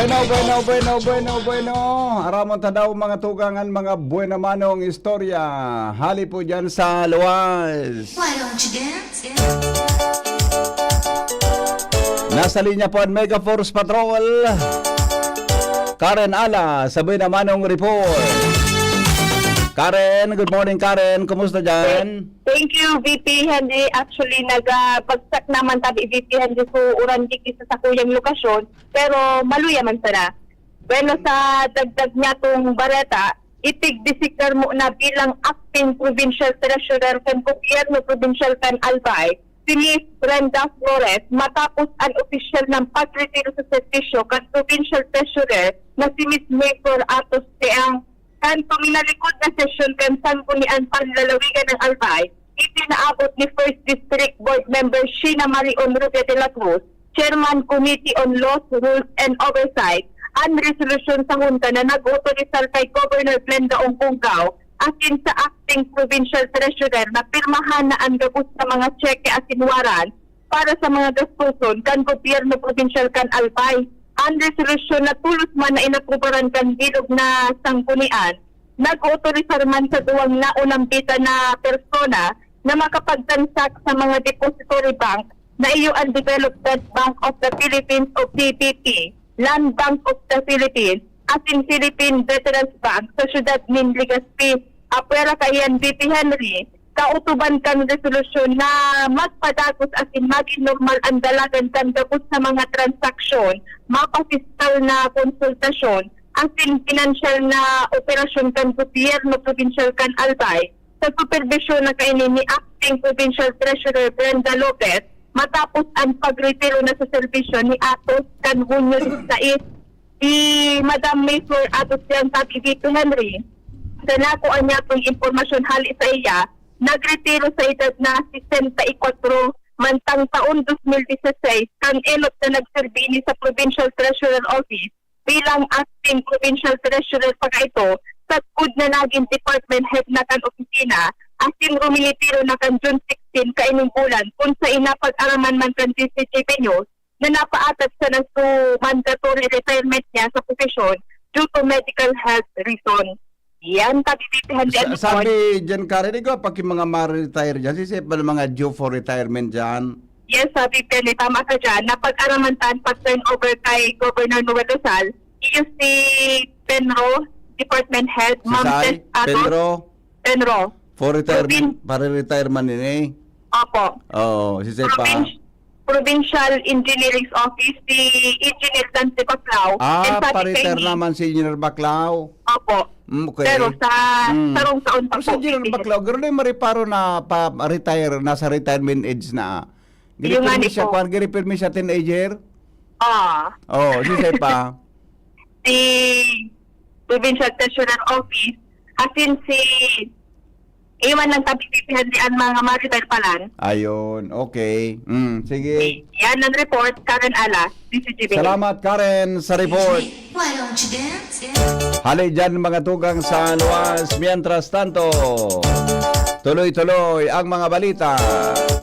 Bueno. Aramon ta daw mga tugangan, mga buena manong istorya. Hali po dyan sa luwas. Why don't you dance? Nasa linya po ang Mega Force Patrol. Karen Ala, sa buena manong report. Karen, good morning Karen. Kumusta dyan? Thank you, VP Henry. Actually, nagpagsak naman tabi VP Henry sa uran dikit sa kuyang lokasyon, pero maluya man sana. Bueno, sa dagdag niya itong bareta, itig-desiklar mo na bilang acting provincial treasurer kan gobyerno provincial kan Albay, si Miss Brenda Flores, matapos ang official ng pagretiro sa servisyo kan provincial treasurer na si Miss Mayor Atos Teang. Kanto minalikod na sesyon kan sanggunian panlalawigan ng Albay, itinaabot ni First District Board Member Sheena Marion Rubia de la Cruz, Chairman Committee on Laws, Rules and Oversight, ang resolusyon sa Junta na nag-autorizar kay Governor Glenda Ongkungao akin sa Acting Provincial Treasurer na pirmahan na ang gabos sa mga cheque asinwaran para sa mga gastuson kan gobyerno provincial kan Albay. Ang resolusyon na tulos man na inaprobaran kan bilog na sanggunian, nag-autorizar man sa duwang naunang bita na persona na makapagtansak sa mga depository bank na iyo ang Development Bank of the Philippines o PBP, Land Bank of the Philippines, asin Philippine Veterans Bank sa syudad ng Legazpi. Apwera kayan VP Henry, kautuban kang resolusyon na magpadagos asin maging normal ang dalagan kan gabos sa mga transaksyon, mapafiskal na konsultasyon, asin financial na operasyon kan gobyerno provincial kan Albay, sa supervisyon na kainin ni Acting Provincial Treasurer Brenda Lopez, matapos ang pagretiro na sa serbisyo ni Atos kan Hunyo 16, si Madam Mayor Atos Teang sabi dito Henry, sa nakuha niya itong impormasyon hali sa iya, nagretiro sa edad na 64 mantang taon 2016 kan elot na nagserbini sa Provincial Treasurer Office bilang Acting Provincial Treasurer pagka ito sa good na naging department head na kan opisina asin rumilitiro na kan June 16 kaining bulan kung sa inapag-araman man kan DCGP News na napaatat sa mandatory retirement niya sa posisyon due to medical health reason. Yan, tabi-bipihan din. Sabi dyan Karen, ikaw pag yung mga ma-retire dyan, sisip ba ng mga due for retirement dyan? Yes, sabi Penny, tama ka dyan. Napag-aramantan pag-turn over kay Governor Noel Rizal, iyo si Penro, Department Head, Ma'am Tess Atos. Penro. For retirement, para retirement din eh. Opo. Oo, sisip pa. Provincial Engineering Office, si Engineer Dante Baclao. Pa-retire naman si Engineer Baclao. Opo. Okay. Pero sa sarong taon pa po. Sa Engineer Baclao, gano'n yung mariparo na pa-retire, nasa retirement age na. Giri-permis siya teenager? Sisay pa. Si Provincial Treasurer Office, asin si iwan ng tabi-pipihan di ang mga ma-retire palan. Ayun, okay. Sige. Yan ang report, Karen Ala, DCGB. Salamat Karen sa report. Why don't you dance? Hali dyan mga tugang sa luwas. Mientras tanto, tuloy-tuloy ang mga balita.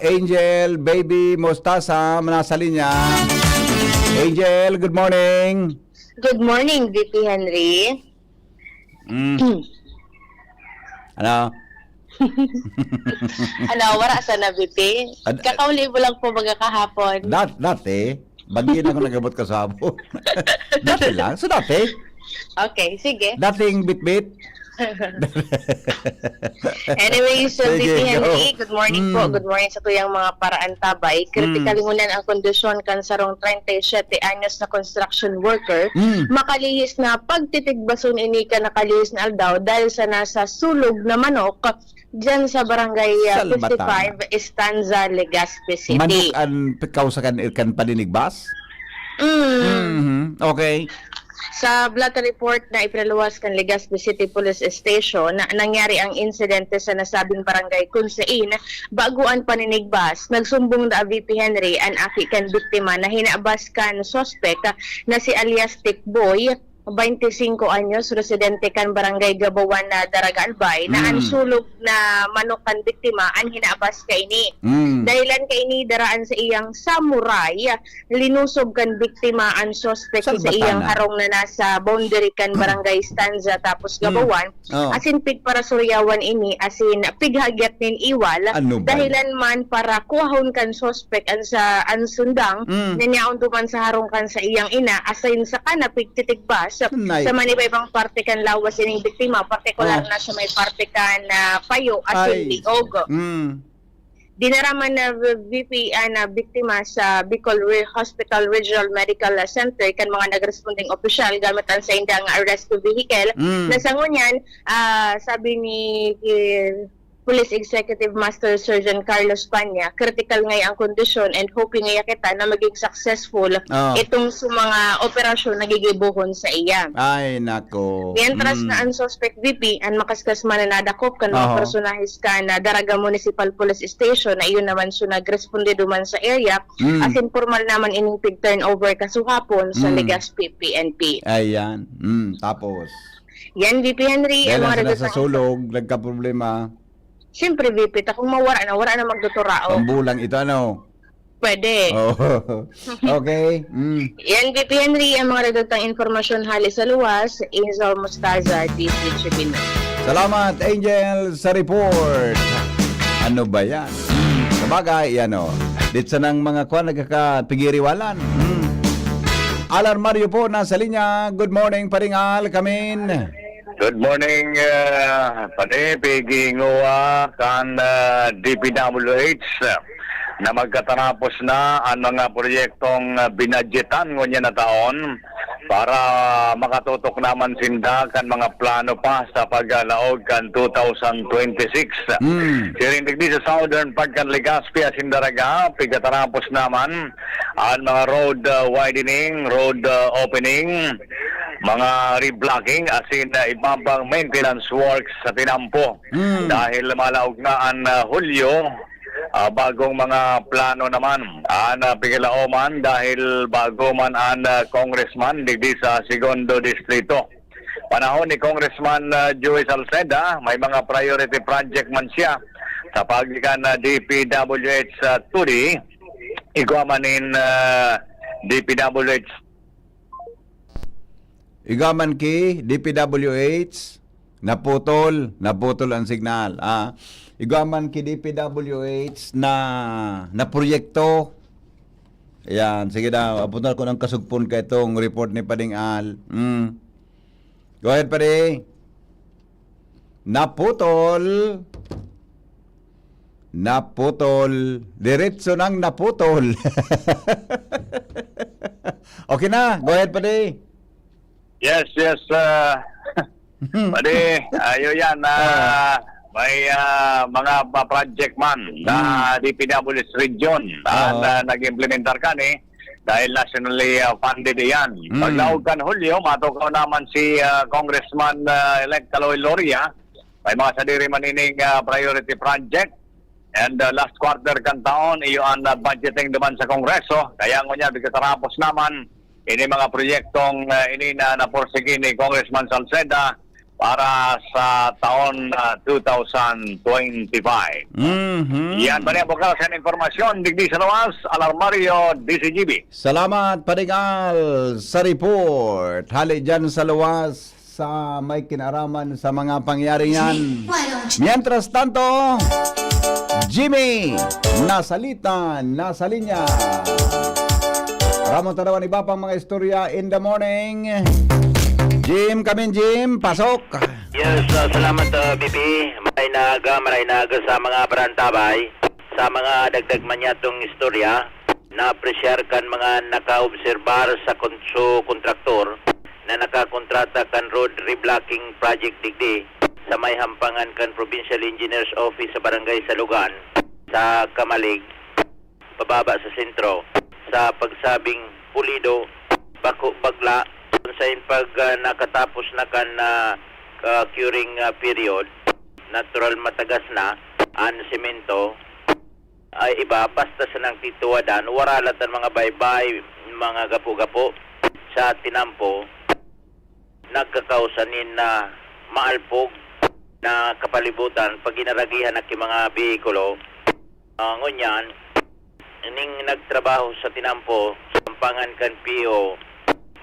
Angel, Baby, Mostasa, nasa linya. Angel, good morning. Good morning, VP Henry. Ano? Ano, wala sana, VP. Kakauli mo lang po mga kahapon. Dati, bagyan ako nagabot ka sa hapon. Dati lang, so dati. Okay, sige. Dating bit-bit. Anyways, so Sige, VP Henry, go. good morning po. Good morning sa tuyang mga paraan tabay. Kritikali mo ang kondisyon kan sarong 37 anyos na construction worker. Makalihis na pagtitigbason ini ka nakalihis na aldaw dahil sa nasa sulog na manok dyan sa barangay 55 Estanza, Legazpi City. Manok ang pikaw sa kan paninigbas? Okay. Sa blotter report na ipinaluwas kan Legazpi City Police Station na nangyari ang insidente sa nasabing barangay kung saan baguan paninigbas, nagsumbong da VP Henry ang aki kan biktima na hinabas kan suspect na si alias Tikboy 25 anyos, residente kan Barangay Gabawan na Daraga Albay, na ang sulog na manok kan biktima ang hinaabas kay ni. Dahilan kay ni daraan sa iyang samurai, linusob kan biktima ang suspect Saan sa ba iyang tana? harong na nasa boundary kan Barangay Stanza tapos Gabawan. Oh. Asin pig para suryawan ini, asin pighagyat nin iwal. Ano ba? Dahilan man para kuhahon kan suspect ang sa ansundang, nanyaon duman sa harong kan sa iyang ina, asin sa kanapig titigbas Nay. sa manibay-ibang parte kan lawas ining biktima, partikular Oh. na sa may parte kan payo at Ay. liog. Dinaraman na VP na biktima sa Bicol Hospital Regional Medical Center kan mga nagresponding opisyal gamit ang sa indang arrest vehicle. Nasangunyan, sabi ni Police Executive Master Surgeon Carlos Panya, critical ngay ang kondisyon and hoping ngay kita na maging successful itong sa mga operasyon na gigibuhon sa iya. Ay, nako. Mientras na ang suspect VP ang makaskas mananadakop kan mga personahis ka na Daraga Municipal Police Station na iyon naman siya nagresponde duman sa area as informal naman ining pig turnover kasuhapon sa Legazpi PNP. Ayan. Tapos, Yan VP Henry, dahil ang mga lang sila sa redatang- sulog, nagka-problema. Siyempre VP, ta kung mawara na magdotorao. Pambulang ito, ano? Pwede. Oh. Okay. Yan VP Henry, ang mga redatang informasyon hali sa luwas, Angel Mustaza, DCH Bino. Salamat, Angel, sa report. Ano ba yan? Sabagay, yan o. Dito ng mga kwan, nagkakapigiriwalan. Alan Mario po, nasa linya. Good morning, Paringal. Kamin. Good morning, Pade, Pigingoa, kan DPWH na magkatarapos na ang mga proyektong binadgetan ngunya na taon para makatutok naman sinda kan mga plano pa sa paggalaog kan 2026. Sirindig di sa southern part kan Legazpi at Sindaraga, pagkatarapos naman ang mga road widening, road opening, mga reblocking asin ibang maintenance works sa tinampo dahil malaog na ang Hulyo. Bagong mga plano naman ang Pigilaoman dahil bago man ang congressman digdi sa Segundo Distrito. Panahon ni Congressman Joey Salceda, may mga priority project man siya sa pagikan na DPWH sa Turi, iguamanin DPWH. Igaman ki, DPWH, naputol ang signal. Igaman ki DPWH na proyekto. Ayan, sige daw, apuntan ko ng kasugpon ka itong report ni Pading Al. Go ahead, Padi. Naputol. Diretso nang naputol. Okay na, go ahead, Padi. Yes. Pwede, ayo yan na may mga project man na DPWH region na nag-implementar ka dahil nationally funded yan. Paglaog kan Hulyo, matukaw naman si Congressman-elect Caloy Loria, may mga sadiri manining priority project and last quarter kan taon, iyo ang budgeting naman sa Kongreso, kaya ngunya bigkatarapos naman ini mga proyektong ini na naporsige ni Congressman Salceda para sa taon 2025. Yan ba niya bukal sa informasyon digdi sa lawas, Alarmario, DCGB. Salamat, Padigal, sa report. Hali dyan sa luwas sa may kinaraman sa mga pangyari yan. Why don't you Mientras tanto, Jimmy, nasa linya. Ramon tanawan iba pang mga istorya in the morning. Jim, Jim, pasok. Yes, salamat BP. Maray naga sa mga barantabay, sa mga dagdag manyatong istorya na presyar kan mga nakaobserbar sa kontraktor na nakakontrata kan road reblocking project digdi sa may hampangan kan Provincial Engineers Office sa Barangay Salugan sa Kamalig, pababa sa sentro, sa pagsabing pulido, bako bagla, sa pag nakatapos na kan curing period, natural matagas na, ang semento, ay iba, basta sa nang tituwadan, waralatan mga baybay, mga gapo-gapo, sa tinampo, nagkakausanin na maalpog na kapalibutan pag ginaragihan na mga behikulo. Ngunyan, ning nagtrabaho sa tinampo, sampangan kan PO,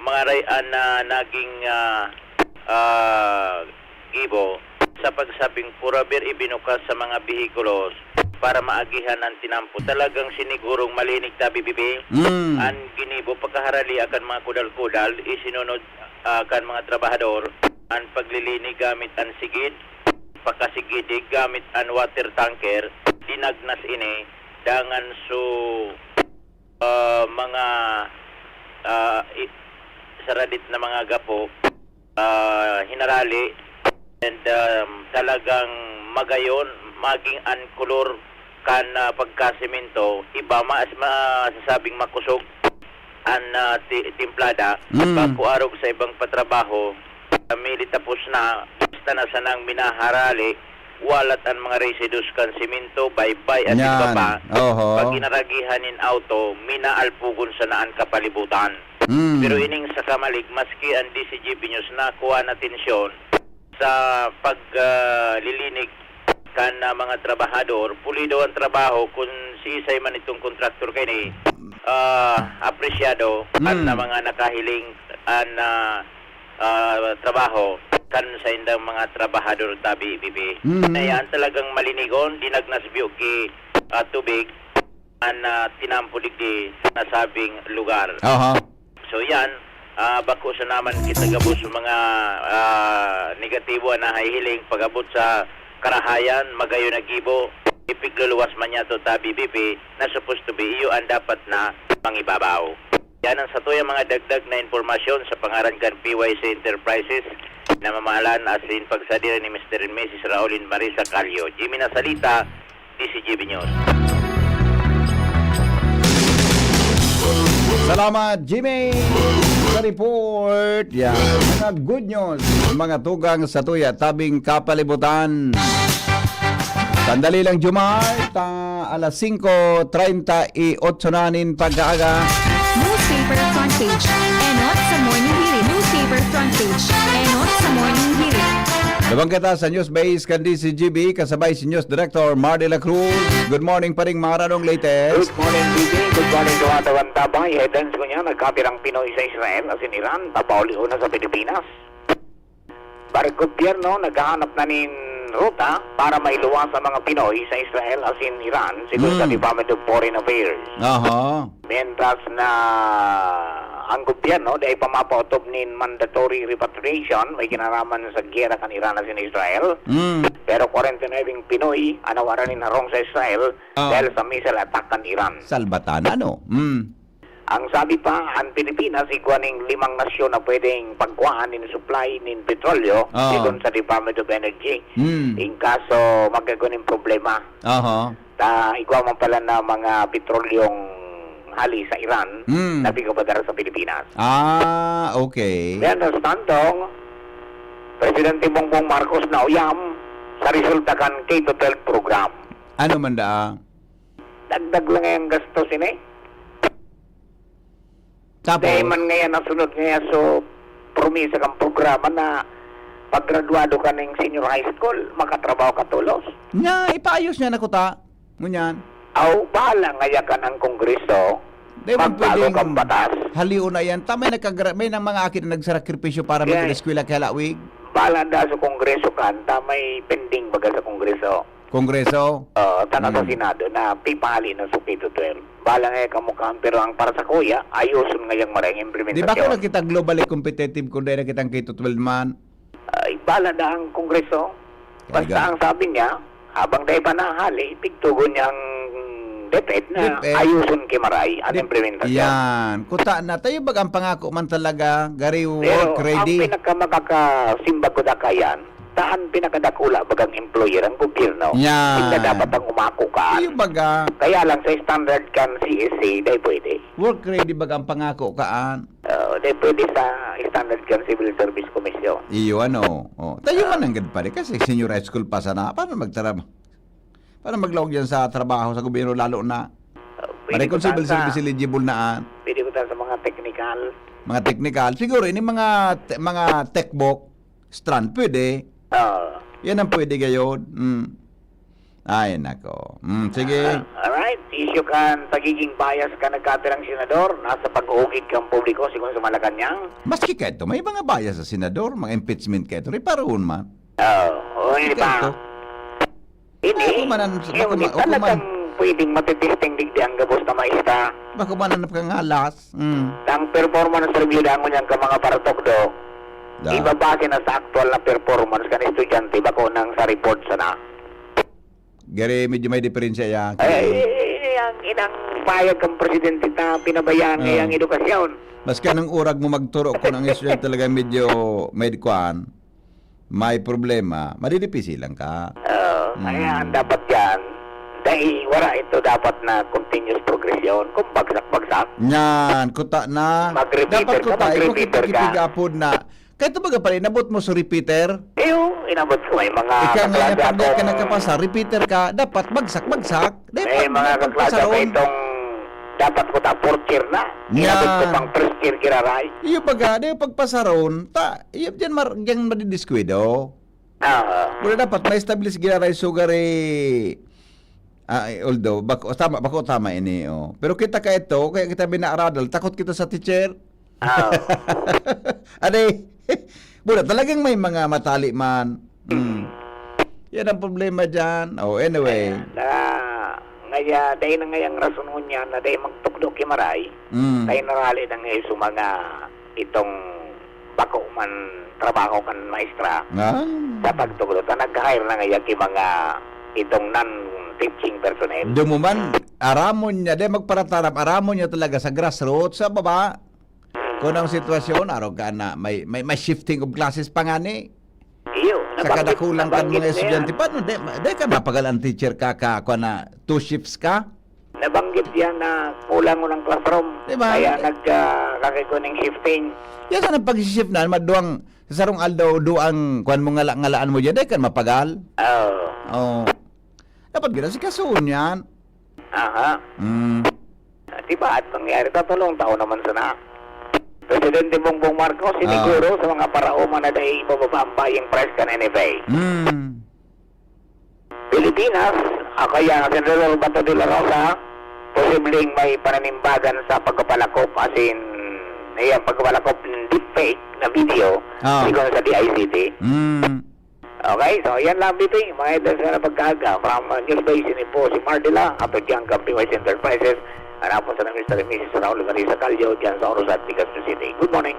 mga rayan na naging gibo sa pagsabing purabir ibinukas sa mga behikulos para maagihan ang tinampo. Talagang sinigurong malinig ta BBB. Ang ginibo pagkaharali akan mga kudal-kudal, isinunod akan mga trabahador ang paglilinig gamit ang sigid, pagkasigidig gamit ang water tanker, dinagnas ini dangan su mga saradit na mga gapo, hinarali, and talagang magayon maging ankulor kan pagkasimento, iba masasabing makusog an timplada bago arog sa ibang patrabaho. Mili tapos na basta na sanang minaharali walat ang mga residues kan simento, baybay at iba pa. Pag ginaragihanin auto, minaalpugon sa naan kapalibutan. Pero ining sa kamalig, maski ang DCGB News na kuha na tensyon sa paglilinig kan mga trabahador, pulido ang trabaho kung si isay man itong kontraktor kay ni apresyado at na mga nakahiling an trabaho kan sa indang mga trabahador tabi bibi. Yan talagang malinigon, dinagnas biyo ki tubig an tinampulig di nasabing lugar. So yan, bako sa naman kita gabos mga negatibo na hihiling pagabot sa karahayan, magayon na gibo, ipigluluwas man niya to tabi bibi na supposed to be iyo ang dapat na pangibabaw. Yan ang satuya mga dagdag na informasyon sa pangaran kan PYC Enterprises na mamahalan asin pagsadira ni Mr. and Mrs. Raulin Marisa Calio. Jimmy Nasalita, DCGB News. Salamat, Jimmy, sa report. Yan, mga good news, mga tugang sa tuya, tabing kapalibutan. Sandali lang, Jumar, alas 5:38 nanin pagkaaga. Newspaper front page. Enot sa morning hirit. Newspaper front page. Enot sa morning hirit. Labang kita sa News Base kan DCGB, kasabay si News Director Mar de la Cruz. Good morning pa rin mga ranong latest. Good morning, BB. Good morning, tumatawan tabang. Headlines ko niya, nagkapirang Pinoy sa Israel asin Iran, tapauli una sa Pilipinas. Para gobyerno, naghahanap na nin ruta para mailuwas sa mga Pinoy sa Israel asin Iran, siguro sa Department of Foreign Affairs. Mientras na ang gobyerno dahil pamapaotob nin mandatory repatriation, may kinaraman sa gera kan Iran asin Israel. Pero 49 Pinoy anawaran nin harong sa Israel dahil sa missile attack kan Iran. Salbatan, ano? Ang sabi pa, ang Pilipinas, ikuha ng 5 nasyon na pwedeng pagkuhaan ng supply ng petrolyo dito sa Department of Energy. In kaso magkakaroon ng problema. Ikuha man pala na mga petrolyong hali sa Iran na bigabadara sa Pilipinas. Okay. Mientras tanto, Presidente Bongbong Marcos na uyam sa resulta kan K-12 program. Ano man da? Dagdag lang yung gastos ini. Tapos? Dahil man ngayon nasunod ngayon so promisa kang programa na paggraduado ka ng senior high school, makatrabaho ka tulos. Nya, ipaayos niya na kuta. Ngunyan. Bahala ngaya ka ng kongreso, magbago kang batas. Haliw na yan. May ng mga akin na nagsakripisyo para mag-eskwela kaya lawig. Bahala da sa kongreso ka, may pending baga sa kongreso. Kongreso? Tanong sa Senado na pipali ng Sukito 12. Balang nga kamukhang pero ang para sa kuya, ayusun ngayang maraming implementasyon. Di ba kung nakita globally competitive kung dahil nakita ang K-12 man? Bala na ang Kongreso. Basta ang sabi niya, habang dahil pa nahali, pigtugon niyang DepEd na ayusun kimaray ang implementasyon. Yan. Kuta na. Tayo bag ang pangako man talaga, gari work ready. Pero ang pinakamakakasimbag ko na kayan, taan pinakadakula bagang employer ang gobyerno. Yan. Hindi dapat ang umako ka. Tayo baga. Kaya lang sa standard kan CSA, dahil pwede. Work ready bag ang pangako kaan. Dahil pwede sa standard kan Civil Service Commission. Iyo ano. Tayo man ang gad pa rin kasi senior high school pa sana. Paano magtrabaho? Paano maglawag yan sa trabaho sa gobyerno lalo na? Pare kung civil service eligible na. Pwede ko sa mga technical. mga technical. Siguro ini mga techbook strand pwede. Yan ang pwede gayon. Ay nako. Sige. Alright, issue kan pagiging bias ka nagkatirang senador, nasa pag-uukit kang publiko siguro sa Malacanang. Maski kahit may mga bias sa senador, mga impeachment kahit reparoon man. Hindi pa. Hindi. Talagang pwedeng matitesting digdi ang gabos na maista. Baka mananap kang alas. Ang performance review na mo niyang ka mga paratokdo, ibabase na sa actual na performance kan estudyante bako nang sa report sana. Gari, medyo may diferensya ya. Ang inang payag kang presidente na pinabayaan ngayang edukasyon. Mas ka ng urag mo magturo kung ang estudyante talaga medyo may kuan, may problema, madidipisi lang ka. Kaya dapat yan, dahil wala ito dapat na continuous progression, kung bagsak-bagsak. Yan, kuta na. Mag-repeater Dapat ka, kuta, mag-repeater ka. ipag-ipigapod na. Kahit ito baga pala, inabot mo sa repeater. Inabot ko may mga Ika nga kaklase pag ka akong- nakapasa, repeater ka, dapat bagsak-bagsak. May mga kaklase ko itong dapat ko ta fourth year na. Inabot ko pang first year kiraray. Iyo baga, di pagpasaron, iyo dyan madidiskuido. Mula dapat may establish ginaray sugar although bako tama ini pero kita ka ito kaya kita binaaradal takot kita sa teacher. Ade mula talagang may mga matali man. Yan ang problema dyan. Anyway Ngaya dahil na ngayang rason mo niya na dahil magtukdok kimaray dahil narali na ngayon sa mga itong bako man trabaho kan maestra sa pagtugod na nag-hire na ngayon yung mga itong non-teaching personnel. Dumuman, aramon niya, magparatarap, aramon niya talaga sa grassroots, sa baba. Kung ang sitwasyon, araw ka na, may shifting of classes pa nga ni. Iyo, Sa kadakulang kan mga estudyante, paano, di ka mapagal ang teacher ka kung na 2 shifts ka? Nabanggit yan na kulang mo ng classroom. Diba? Kaya nagkakikuning shifting. Yan sa pag-shift na, maduang, sa sarong aldaw, duang, kuhan mo ngalaan mo dyan, di ka mapagal. Dapat gina si kasuon yan. Diba at nangyari tatulong taon naman sana. Presidente Bongbong Marcos siniguro sa mga parauman na dahil ibababa ang buying price kan NFA. Pilipinas, kaya General Bato de la Rosa, posibleng may pananimbagan sa pagpapalakop as in pagpapalakop ng deepfake na video siguro sa DICT. Okay, so yan lang dito mga idol sa pagkaga from News Basin po si Mardila at dyan Kampi Wise Enterprises. Hanap po sa ng Mr. and Mrs. Raul Marisa Calio dyan sa Orozat, Legazpi City. Good morning.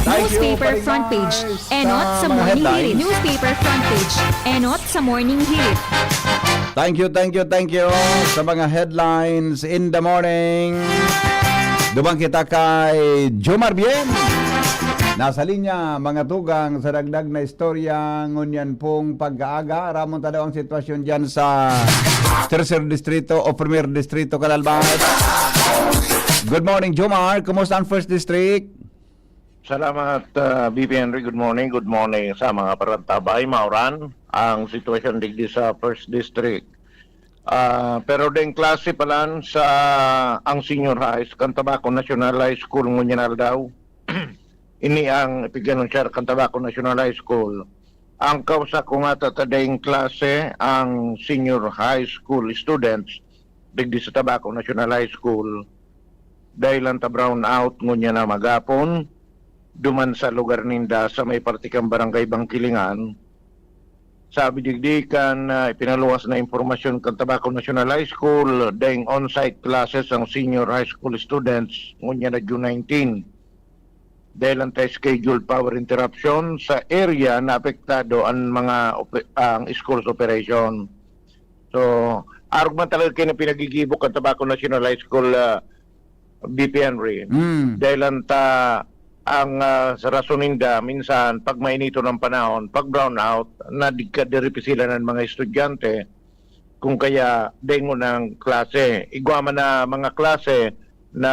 Newspaper front page. Enot sa morning hirit. Newspaper front page. Enot sa morning hirit. Thank you sa mga headlines in the morning. Dumang kita kay Jomar Bien. Nasa linya, mga tugang sa dagdag na istorya ngunyan pong pag-aaga. Ramon ta daw ang sitwasyon dyan sa Tercer Distrito o Premier Distrito, Calalbat. Good morning, Jomar. Kumusta ang First District? Salamat, BP Henry. Good morning sa mga parantabay, Mauran. Ang sitwasyon digdi sa First District. Pero din klase palan sa ang senior high, Cantabaco National High School, ngunyan daw. Ini ang ipigyanon siya Cantabaco National High School. Ang kausa ko nga tatadayang klase ang senior high school students digdi sa Tabaco National High School. Dahil ang brown out ngunya na magapon, duman sa lugar ninda sa may partikang barangay Bangkilingan. Sabi digdikan ipinaluwas na impormasyon kan Tabaco National High School dahil on-site classes ang senior high school students ngunya na June 19. Dahil ang scheduled power interruption sa area na apektado ang mga ang school's operation. So, arugman talaga kayo na pinagigibok ang Tabaco National High School BP Henry. Dahil ang sa rasuninda, minsan pag mainito ng panahon, pag brown out, nadigkadirip sila ng mga estudyante kung kaya dengo ng klase. Igwama na mga klase na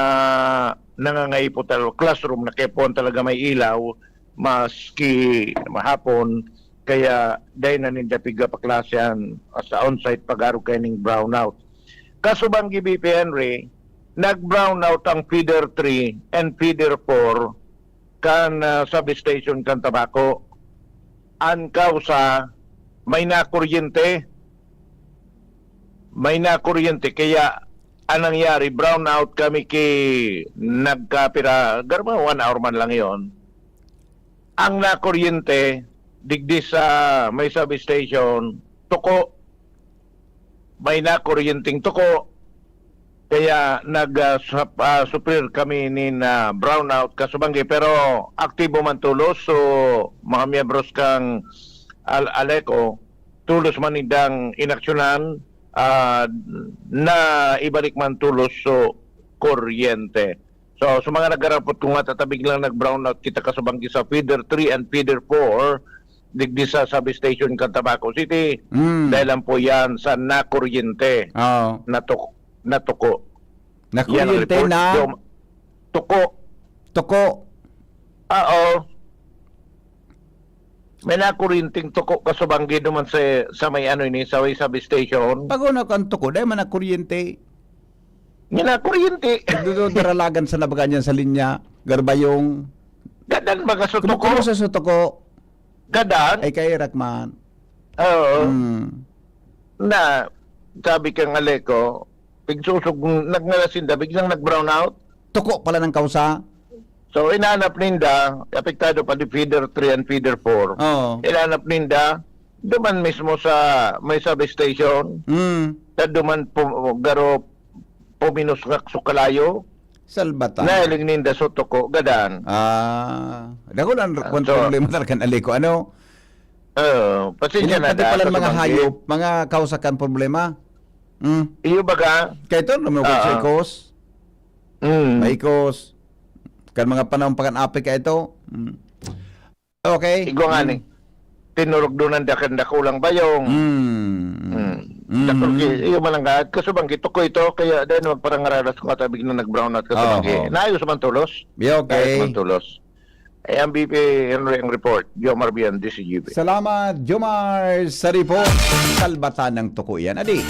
nangangaipo talaga classroom na kepon talaga may ilaw maski mahapon kaya dahil na ninda piga pa klasyan sa on-site pag-aro kayo ng brownout. Kaso bang BP Henry, nag-brown out ang feeder 3 and feeder 4 kan substation kan tabako. Ang kausa, may nakuryente. Kaya anong nangyari, brown out kami nagkapira, garma 1 hour man lang yon. Ang nakuryente, digdi sa may substation, tuko. May nakuryenteng tuko. Kaya nag-suplir kami ni brownout kasubanggi. Pero aktibo man tulos. So mga miyembros kang Aleco, tulos man idang inaksyonan na ibalik man tulos so kuryente. So sa mga nagarapot kung tatabig lang nag-brownout kita kasubanggi sa feeder 3 and feeder 4, digdi sa substation kan Tabaco City. Dahil lang po yan sa nakuryente Oo. na tuko. Nakuryente Yan ang report. na Tuko. tuko. Oo. May nakuryenteng tuko kasubanggi naman sa may sa may substation. Pag una kang tuko, dahil man nakuryente. May nakuryente. Daralagan sa nabagan yan sa linya. Garbayong. Gadan mga sa tuko. Kumukulo sa tuko. Gadan. Ay kay Rakman. Oo. Mm. Sabi kang Aleco, pigsusog nagnalasinda, biglang nag-brown out. Tuko pala ng kausa. So, inanap ninda, apektado pa di feeder 3 and feeder 4. Oo. Inanap ninda, duman mismo sa may substation, na duman garo puminos nga sukalayo, Salbata. nahiling ninda sa tuko, gadan. Dako lang kung So- problema talaga Aleco. Ano? Pasensya na Pati pala ng mga kasubanggi. hayop, mga kausakan problema. Iyo baga, Kaya ito, lumukot sa ikos. Maikos. Kan mga panahon pa kan apik ka ito. Okay. igo nga ni, tinurog doon ang dakulang bayong. Iyo malanggat, kasubanggi, tuko ito, kaya dahil magparangararas kung katabig na nag-brown out kasubanggi. Oo. Naayos man tulos. Okay. Naayos man tulos. Ay, ang BP Henry ang report. Jomar Bian, DCGB. Salamat, Jomar, sa report. Salbatan ng tuko yan. Adi,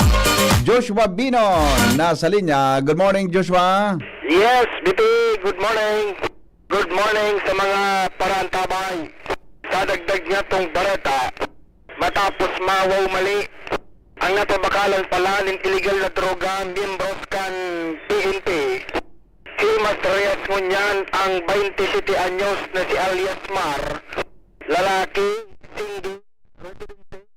Joshua Binon, nasa linya. Good morning, Joshua. Yes, BP, good morning. Good morning sa mga parantabay. Sa dagdag niya tong bareta, matapos mawaw mali, ang natubakalan pala ng illegal na droga, miyembros kan PNP. Si Mas Reyes Ngunyan, ang 27 anyos na si alias Mar, lalaki, single, residente.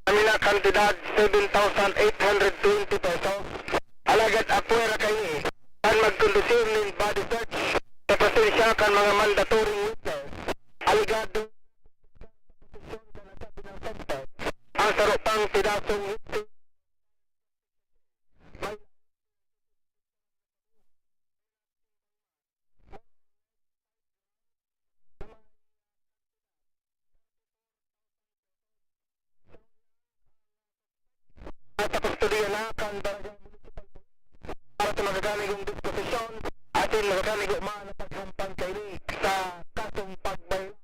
Amina kantidad 7,820 pesos. Alagad apuera kayo kan magkondusir ng body search sa pasensya kan mga mandatory witness. Aligado ang sarupang tidasong witness. At sa kustudiya na kan barangay municipal para sa magaganigong disposisyon atin magaganigong mga napaghampang kaili sa kasong pagbayad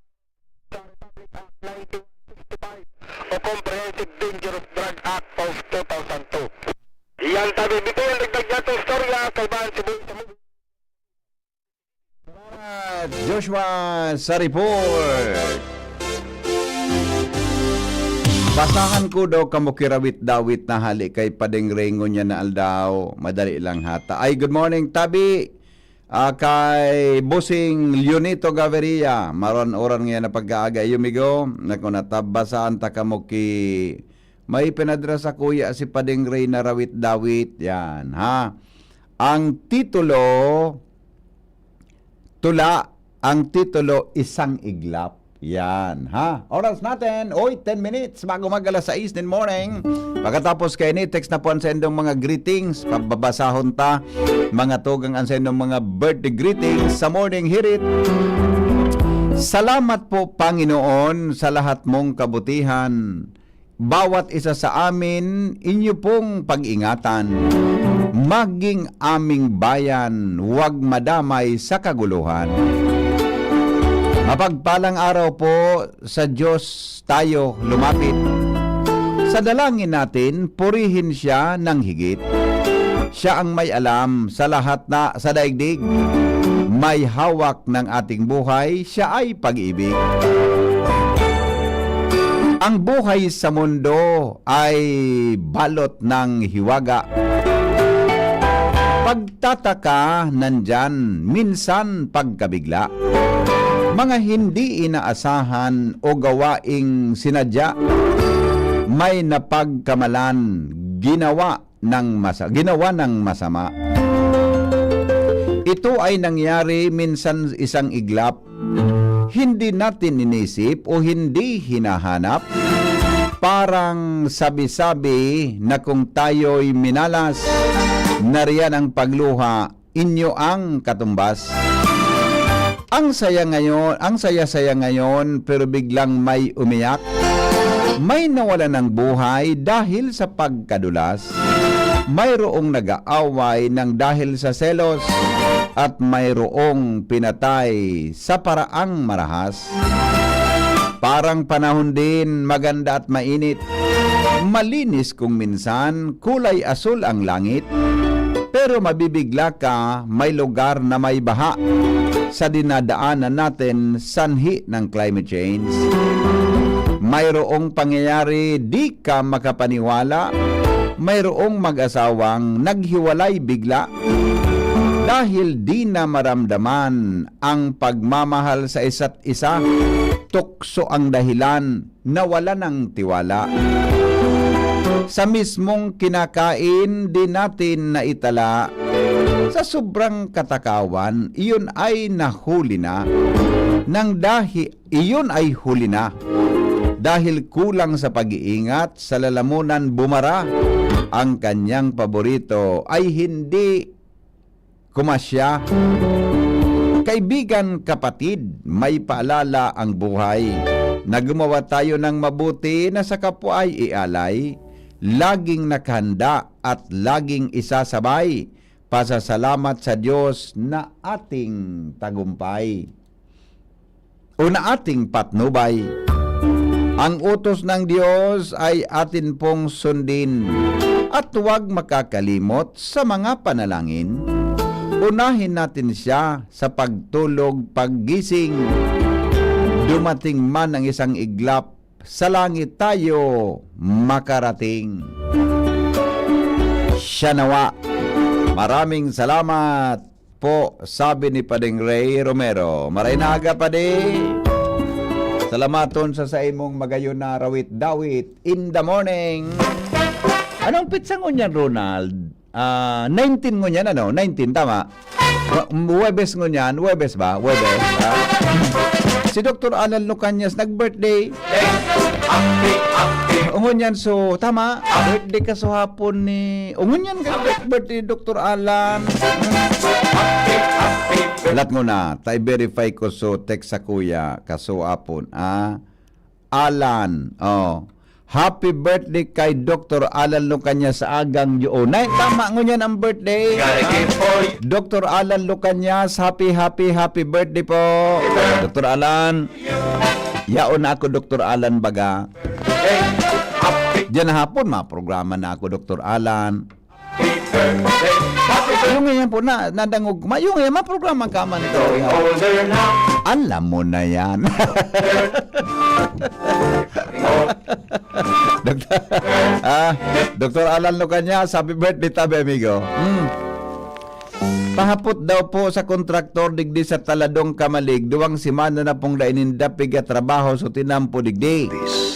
sa Republic Act 1965 o Comprehensive Dangerous Drug Act of 2002. Iyan tabi bito ang dagdag natong storya kay Bahan Cebu sa Joshua sa report. Basahan ko daw kamo kirawit-dawit na hali kay padeng rengo niya na aldaw. Madali lang hata. Ay, good morning, Tabi. Kay Busing Leonito Gaviria. Maron oran nga na pagkaaga yumigo. Naku natabasaan ta kamo ki may pinadra sa kuya si padeng rey na rawit-dawit. Yan, ha. Ang titulo, tula. Ang titulo, isang iglap. Yan, ha? Oras natin, 10 minutes bago mag-alas 6 din morning. Pagkatapos kay ni, text na po ang sendong mga greetings. Pababasahon ta, mga tugang ang sendong mga birthday greetings sa morning hirit. Salamat po, Panginoon, sa lahat mong kabutihan. Bawat isa sa amin, inyo pong pag-ingatan. Maging aming bayan, huwag madamay sa kaguluhan. Mapagpalang araw po sa Diyos tayo lumapit. Sa dalangin natin, purihin siya ng higit. Siya ang may alam sa lahat na sa daigdig. May hawak ng ating buhay, siya ay pag-ibig. Ang buhay sa mundo ay balot ng hiwaga. Pagtataka nandyan, minsan pagkabigla. Mga hindi inaasahan o gawaing sinadya, may napagkamalan, ginawa ng masama. Ito ay nangyari minsan isang iglap, hindi natin inisip o hindi hinahanap. Parang sabi-sabi na kung tayo'y minalas, nariyan ang pagluha, inyo ang katumbas. Ang saya-saya ngayon, pero biglang may umiyak. May nawalan ng buhay dahil sa pagkadulas. Mayroong nag-aaway ng dahil sa selos, at mayroong pinatay sa paraang marahas. Parang panahon din, maganda at mainit. Malinis kung minsan, kulay asul ang langit. Pero mabibigla ka, may lugar na may baha. Sa dinadaanan natin, sanhi ng climate change. Mayroong pangyayari di ka makapaniwala. Mayroong mag-asawang naghiwalay bigla. Dahil di na maramdaman ang pagmamahal sa isa't isa, tukso ang dahilan, nawala ng tiwala. Sa mismong kinakain, di natin naitala. Sa sobrang katakawan, iyon ay nahuli na. Iyon ay huli na. Dahil kulang sa pag-iingat, sa lalamunan bumara. Ang kanyang paborito ay hindi kumasya. Kaibigan, kapatid, may paalala ang buhay. Na gumawa tayo ng mabuti na sa kapwa ay ialay. Laging nakahanda at laging isasabay. Pasasalamat sa Diyos na ating tagumpay o na ating patnubay. Ang utos ng Diyos ay atin pong sundin at huwag makakalimot sa mga panalangin. Unahin natin siya sa pagtulog, paggising. Dumating man ang isang iglap, sa langit tayo makarating. Siya nawa. Maraming salamat po, sabi ni Padeng Ray Romero. Maray na aga, Pade. Salamaton sa imong magayon na rawit-dawit in the morning. Anong pizza ngunyan, Ronald? 19 ngunyan, ano? 19, tama? Huwebes ngunyan. Huwebes ba? Huwebes. Si Dr. Alan Lucanyas nag-birthday. Ungunyan, so tama, birthday ka so hapon ni ungunyan ka birthday Dr. Alan. Lat mo na, tay verify ko so text sa kuya kaso hapon. Alan, happy birthday kay Dr. Alan Lucanyas sa agang yun. Tama ngunyan ang birthday. Dr. Alan Lucanyas, happy birthday po. Dr. Alan, yaon na ako Dr. Alan baga. Diyan na hapon, programa na ako, Dr. Alan. Yung ngayon po na nadangog ma. Yung ngayon programa ka man ito. Alam mo na yan. Dr. Alan Lucanyas, happy birthday tabi amigo. Pahapot daw po sa kontraktor digdi sa Taladong Kamalig, duwang simana na pong daininda piga trabaho so tinampo digdi.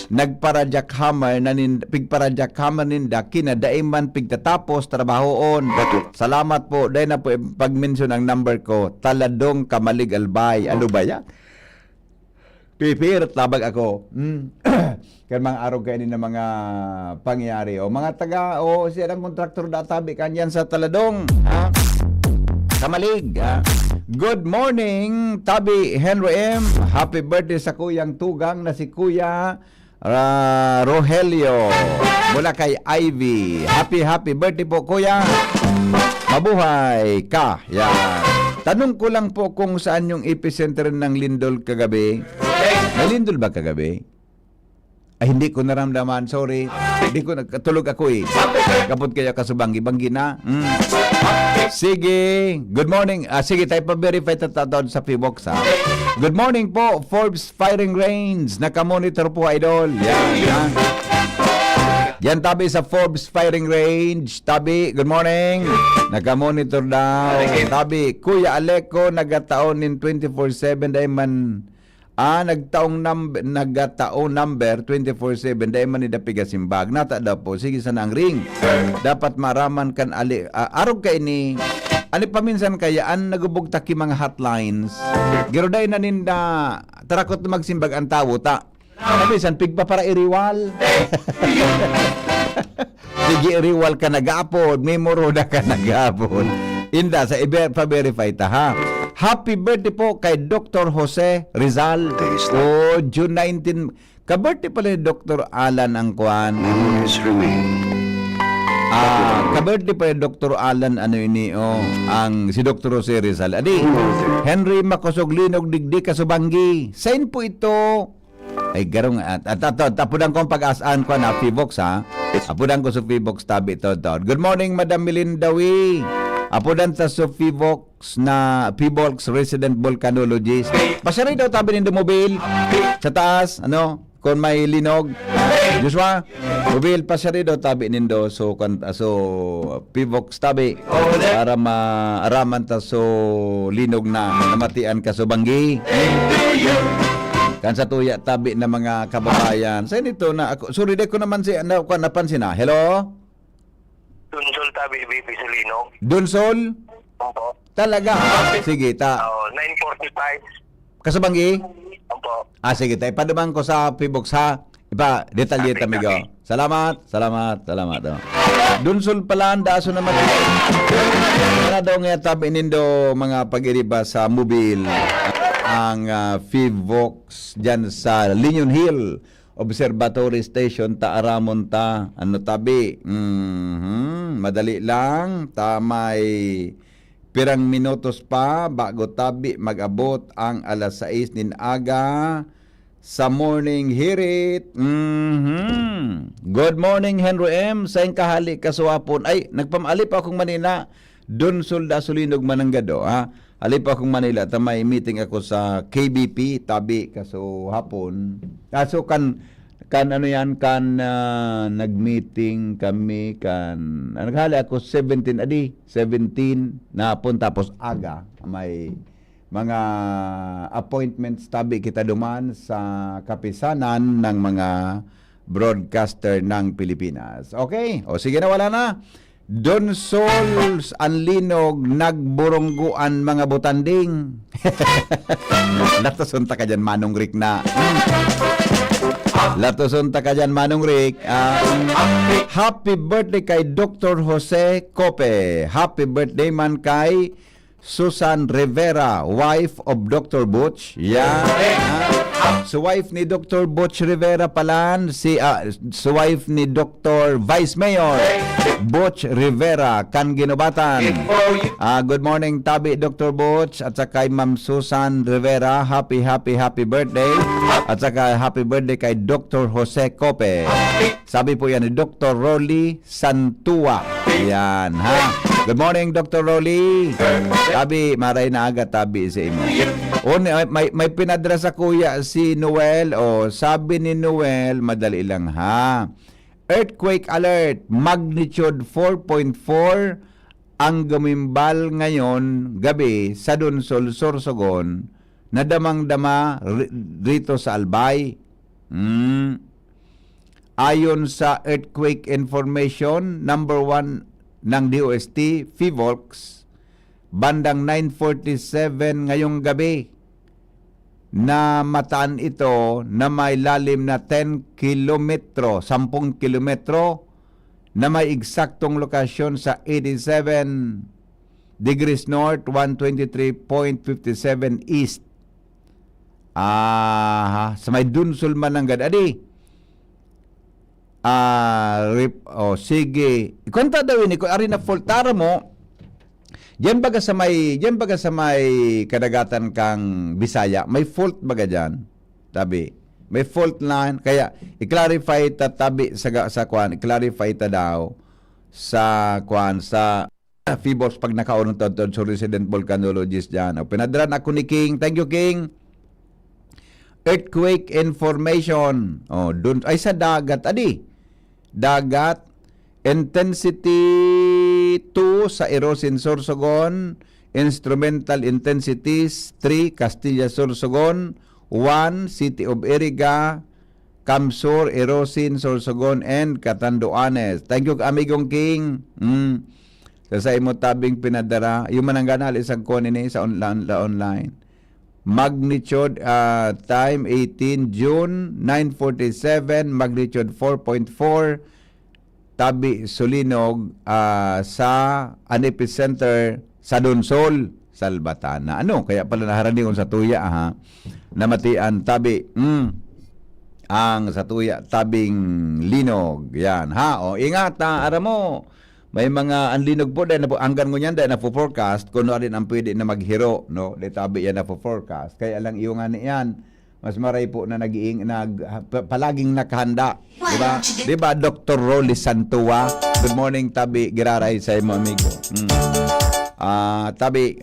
Nagparajak hammer pigparajak hammer ninda kinadaiman pigtatapos trabahoon. Salamat po. Dahil na po pag-mention ang number ko, Taladong Kamalig Albay. Ano ba yan? Pipir, tabag ako. Kan mga araw kayo ng mga pangyayari. O mga taga, o siya ng kontraktor databi kanyan sa Taladong. Ha? Kamalig. Good morning, Tabi Henry M. Happy birthday sa kuyang tugang na si Kuya Rogelio mula kay Ivy. Happy birthday po, Kuya. Mabuhay ka. Yan. Tanong ko lang po kung saan yung epicenter ng lindol kagabi. May lindol ba kagabi? Ay, hindi ko naramdaman. Sorry. Hindi ko nagkatulog ako eh. Kapot kaya kasubanggi-banggi na. Sige. Good morning. Sige, tayo pa-verify tatawad sa P-Box ha. Good morning po, Forbes Firing Range. Nakamonitor po, idol. Yan. Yan, Tabi, sa Forbes Firing Range. Tabi, good morning. Nakamonitor daw. Tabi, Kuya Aleco, nagataon in 24/7 dahil man nagtaong number 24/7 dahil man nidapiga simbag. Nata daw po, sige sana ang ring. Dapat maraman kan arog kay ni ani paminsan kayaan nagubog taki mga hotlines. Giroday na ninda tarakot na magsimbag ang tawo ta. Paminsan pigpa para iriwal. Sige iriwal ka nagapod, memoro na ka nagapod. Inda sa pa-verify ta ha. Happy birthday po kay Dr. Jose Rizal. June 19. Ka-birthday pala ni Dr. Alan ang kuan. Ka-birthday pala ni Dr. Alan ang si Dr. Jose Rizal. Adi, Henry Makosoglinog digdi Kasubanggi. Sign po ito. Ay garong tapudan ko ang pag-asaan ko na P-Box ha. Apudan ko sa P-Box tabi to. Good morning Madam Melindawi. Apudan ta sa P-Box na P-Box Resident Volcanologist. Pasari daw tabi nindo mobile sa taas, kung may linog. Joshua, mobile pasari daw tabi nindo so P-Box tabi para maaraman ta so linog na namatian ka so banggi. Kan sa tuya tabi na mga kababayan. Sa nito na ako, sorry de ko naman napansin na. Hello? Dunsol tabi BP Solinog. Dunsol? Opo. Talaga? Sige, 9:45. Kasabanggi? Opo. Sige, ipadumang ko sa P-Box ha. Detalye tamigo. Salamat. Dunsol pala ang daso naman. Wala daw nga tabi nindo mga pag-iriba sa mobile ang P-Box dyan sa Linion Hill Observatory Station Taaramon ta tabi madali lang may pirang minutos pa bago tabi mag-abot ang alas 6 nin aga sa morning hirit. Good morning Henry M. Sa kahali kasuapon ay nagpamali pa akong Manila Don Solda Sulinog Mananggado ha. Halip akong Manila, may meeting ako sa KBP, tabi, kaso hapon. Kaso nag-meeting kami, naghali ako 17 na hapon, tapos aga, may mga appointments, tabi kita duman sa kapisanan ng mga broadcaster ng Pilipinas. Okay, sige na, wala na. Don Sols Anlinog nagburungguan mga butanding. Latosunta ka dyan Manong Rick na. Latosunta ka dyan Manong Rick. Happy birthday kay Dr. Jose Cope. Happy birthday man kay Susan Rivera, wife of Dr. Butch. So wife ni Dr. Butch Rivera palan, so wife ni Dr. Vice Mayor Butch Rivera kan ginubatan. Good morning tabi Dr. Butch at saka kay Ma'am Susan Rivera, happy birthday. At saka happy birthday kay Dr. Jose Cope. Sabi po yan ni Dr. Rolly Santua. Yan ha. Good morning, Dr. Rolly. Tabi, maray na aga tabi sa imo. O, may pinadra sa kuya si Noel. O, sabi ni Noel, madali lang ha. Earthquake alert, magnitude 4.4 ang gumimbal ngayon gabi sa Dunsol, Sorsogon, na damang-dama rito sa Albay. Ayon sa earthquake information number 1 ng DOST, PHIVOLCS, bandang 9:47 ngayong gabi, na mataan ito na may lalim na 10 kilometro, 10 kilometro, na may eksaktong lokasyon sa 87 degrees north, 123.57 east. Sa may Dunsol man ng Gadadi. Sige. Kwenta daw ini ko ari na faultara mo. Diyan baga sa may kadagatan kang Bisaya, may fault baga diyan. Tabi. May fault line kaya i-clarify ta tabi sa kwan, i-clarify ta daw sa kwan sa PHIVOLCS pag nakaunong tod sa resident volcanologist diyan. O pinadran ako ni King. Thank you, King. Earthquake information. Dun ay sa dagat dagat, intensity 2 sa Erosin, Sorsogon, instrumental intensities 3 Castilla, Sorsogon, 1 City of Iriga, Camsor, Erosin, Sorsogon, and Catanduanes. Thank you, amigong King. Sa imo tabing pinadara, yung manangganal isang konini sa online. Magnitude time 18 June 9:47, magnitude 4.4, tabi Sulinog sa an epicenter sa Dunsol, Salbatana. Kaya pala naharanigon sa tuya namatian tabi ang sa tuya tabing linog. Yan ingat ara mo. May mga anlinog po dahil hanggang ngunyan dahil na-forecast kung ano rin ang pwede na maghiro, no? Ditabi yan na-forecast. Kaya lang iyo nga niyan, mas maray po na palaging nakahanda. Diba, Dr. Rolly Santua? Good morning, Tabi. Giraray sa imo, amigo. Tabi,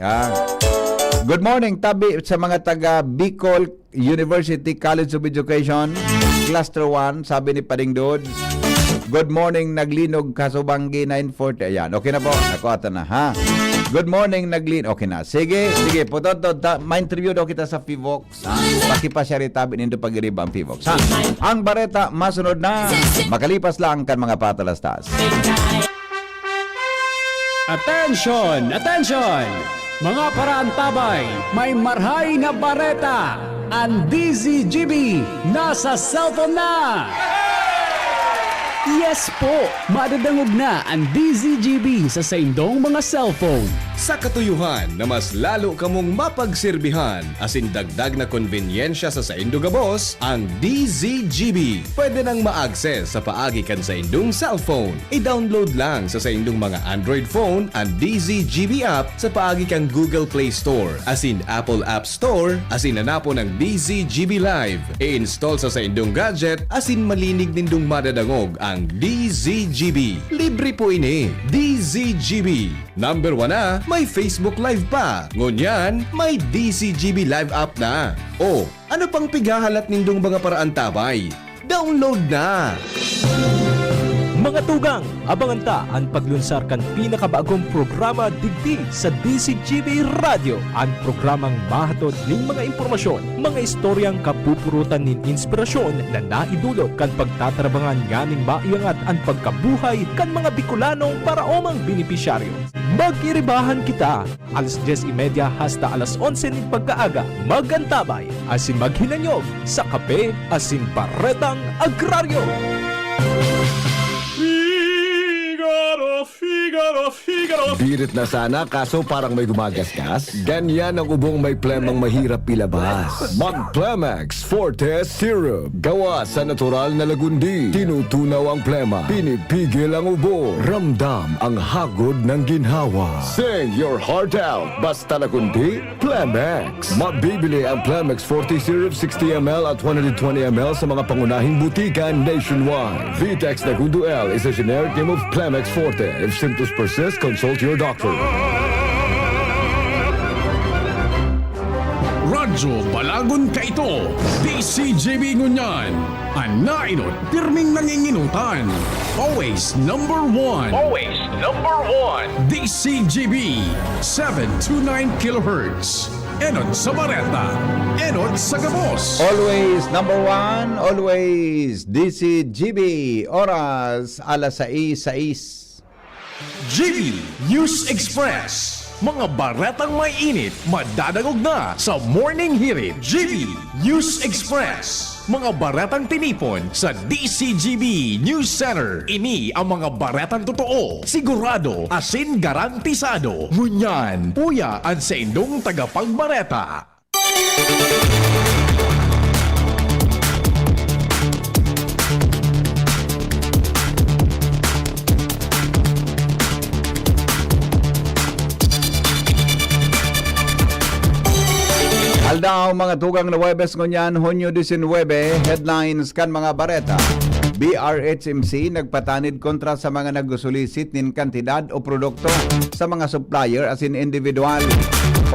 good morning, Tabi, sa mga taga Bicol University College of Education, Cluster 1, sabi ni Pading Dods. Good morning, naglinog Kasubanggi 940. Ayan, okay na po. Nakuha na, ha? Good morning, naglinog. Okay na. Sige, po. Ma-interview daw kita sa PHIVOLCS. Pakipasyaritabi nindo pag-iriba ang PHIVOLCS. Ang bareta, masunod na. Makalipas lang kan mga patalastas. Attention! Attention! Mga paraantabay, may marhay na bareta. Ang DZGB nasa cellphone na! Yes po! Madadangog na ang DZGB sa saindong mga cellphone. Sa katuyuhan na mas lalo kamong mapagserbihan asin dagdag na konbenyensya sa saindo gabos, ang DZGB pwede nang ma-access sa paagi kan sa indong cellphone. I-download lang sa saindong mga Android phone ang DZGB app sa paagi kang Google Play Store asin Apple App Store asin hanapo ng DZGB Live. I-install sa saindong gadget asin malinig nindong madadangog ang DZGB. Libre po ini. DZGB. Number 1 na, may Facebook Live pa. Ngunyan, may DZGB Live app na. Ano pang pigahalat nindong mga paraan tabay? Download na! Mga tugang, abangan ta ang paglunsar kan pinakabagong programa digdi sa DZGB Radio. Ang programang mahatod ning mga impormasyon, mga istoryang kapupurutan nin inspirasyon na naidulot kan pagtatrabangan nganing maiangat ang pagkabuhay kan mga Bicolanong paraomang benepisyaryo. Mag-iribahan kita, alas 10:30 hasta alas 11 ning pagkaaga. Magantabay, asin maghinanyog sa kape asin paretang agraryo. Birit na sana kaso parang may gumagasgas. Ganyan ang ubong may plemang mahirap ilabas. Mag-Plemex Forte Syrup. Gawa sa natural na lagundi. Tinutunaw ang plema. Pinipigil ang ubo. Ramdam ang hagod ng ginhawa. Sing your heart out. Basta lagundi, Plemex. Mabibili ang Plemex Forte Syrup 60ml at 120ml sa mga pangunahing butika nationwide. Vitex Segundo L is a generic name of Plemex Forte. If symptoms persist, consult your doctor. Radyo Balagon Kaito, DCJB Ngunyan, ang nainot pirming nanginginutan. Always number one. Always number one. DCJB, 729 kHz. Enot sa Bareta, Enot sa Gabos. Always number one, always DCGB. Oras, alas 6:06. GB News Express. Mga baretang may init, madadagog na sa Morning Hirit. GB News Express. Mga baretang tinipon sa DCGB News Center. Ini ang mga baretang totoo, sigurado, asin garantisado. Ngunyan, puya ang sa indong tagapagbareta. Aldaw mga tugang na Webes ngunyan, Hunyo 19, headlines kan mga bareta. BRHMC nagpatanid kontra sa mga nagsulisit nin kantidad o produkto sa mga supplier as in individual.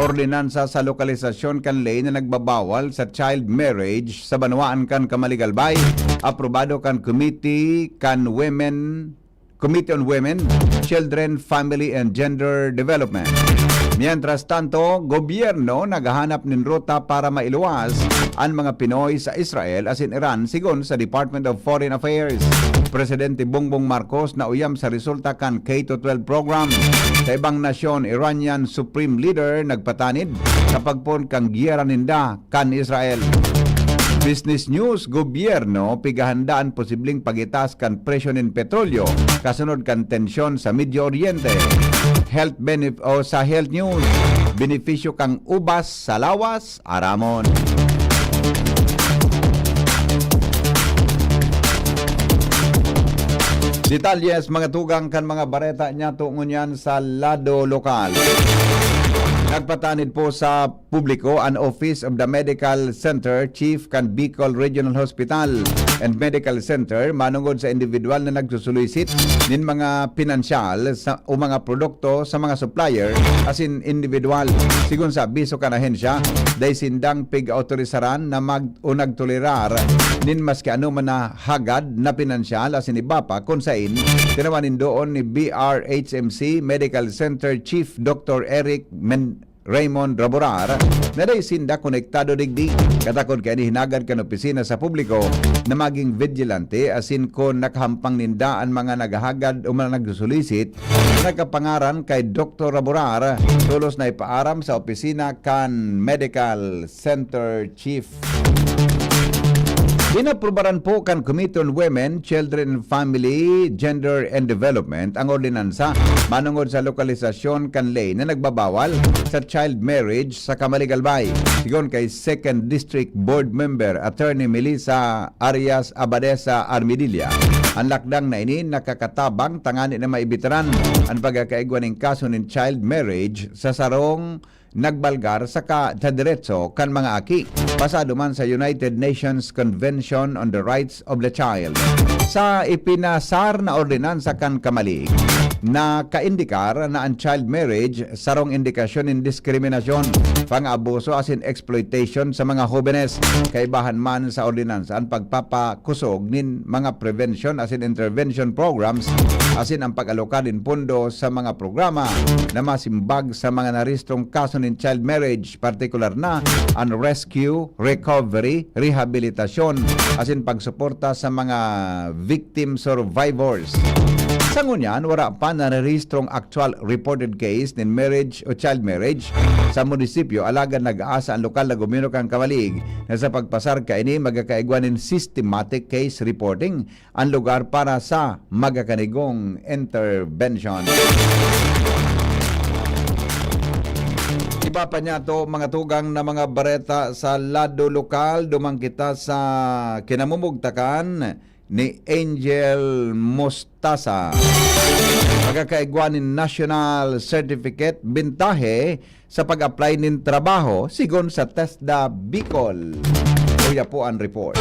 Ordinansa sa lokalisasyon kan lay na nagbabawal sa child marriage sa Banwaan kan Kamaligalbay. Aprobado kan Committee on Women, Children, Family and Gender Development. Mientras tanto, gobyerno naghahanap ng ruta para mailuwas ang mga Pinoy sa Israel as in Iran sigon sa Department of Foreign Affairs. Presidente Bongbong Marcos na uyam sa resulta kan K-12 program. Sa ibang nasyon, Iranian Supreme Leader nagpatanid sa pagpon kang giyera ninda kan Israel. Business News, gobyerno pigahandaan posibleng pagitas kan presyo nin petrolyo kasunod kan tensyon sa Medio Oriente. Sa Health News, benepisyo kang ubas sa lawas, aramon. Detalyes mga tugang kan mga bareta niya tungon yan sa lado lokal. Nagpatanid po sa publiko ang Office of the Medical Center Chief kan Bicol Regional Hospital and Medical Center manungod sa individual na nagsusulisit nin mga pinansyal o mga produkto sa mga supplier as in individual. Sigun sa abiso kan ahensya, day sindang pig-autorisaran na nagtolerar nin maski ano man na hagad na pinansyal as in iba pa kung sain tinawanin doon ni BRHMC Medical Center Chief Dr. Eric Raymond Raborar na day sinda konektado digdi katakod kay hinagad kan opisina sa publiko na maging vigilante asin kon nakahampang ninda ang mga naghahagad o mga nagsusulisit nagkapangaran kay Dr. Raborar tulos na ipaaram sa opisina kan Medical Center Chief. Inaprubaran po kan Committee on Women, Children, Family, Gender and Development ang ordinansa manungod sa lokalisasyon kan lay na nagbabawal sa child marriage sa Kamaligalbay. Sigon kay 2nd District Board Member Attorney Melissa Arias Abadesa Armidilla, ang lakdang na ini nakakatabang tangani na maibitaran ang pagkakaigwan ng kaso ng child marriage sa sarong nagbalgar sa diretso kan mga aki pasado man sa United Nations Convention on the Rights of the Child. Sa ipinasar na ordinansa kan kamalig na kaindikar na ang child marriage sarong indikasyon in diskriminasyon, pang-abuso as in exploitation sa mga jóvenes. Kaibahan man sa ordinansa ang pagpapakusog nin mga prevention as in intervention programs as in ang pag-aloka din pondo sa mga programa na masimbag sa mga naristrong kaso in child marriage, particular na ang rescue, recovery, rehabilitasyon as in pagsuporta sa mga victim survivors. Sa ngunyan, wala pa na rehistrong actual reported case nin marriage o child marriage sa munisipyo. Alaga nag-aasa ang lokal na gobyerno kang Kamalig na sa pagpasar kaini magkakaigwanin systematic case reporting ang lugar para sa magakanigong intervention. Iba pa niya to mga tugang na mga bareta sa lado lokal. Dumang kita sa kinamumugtakan ni Angel Mostasa. magkakaigwanin national certificate bintahe sa pag-apply nin trabaho sigon sa TESDA Bicol. Kuya po ang report.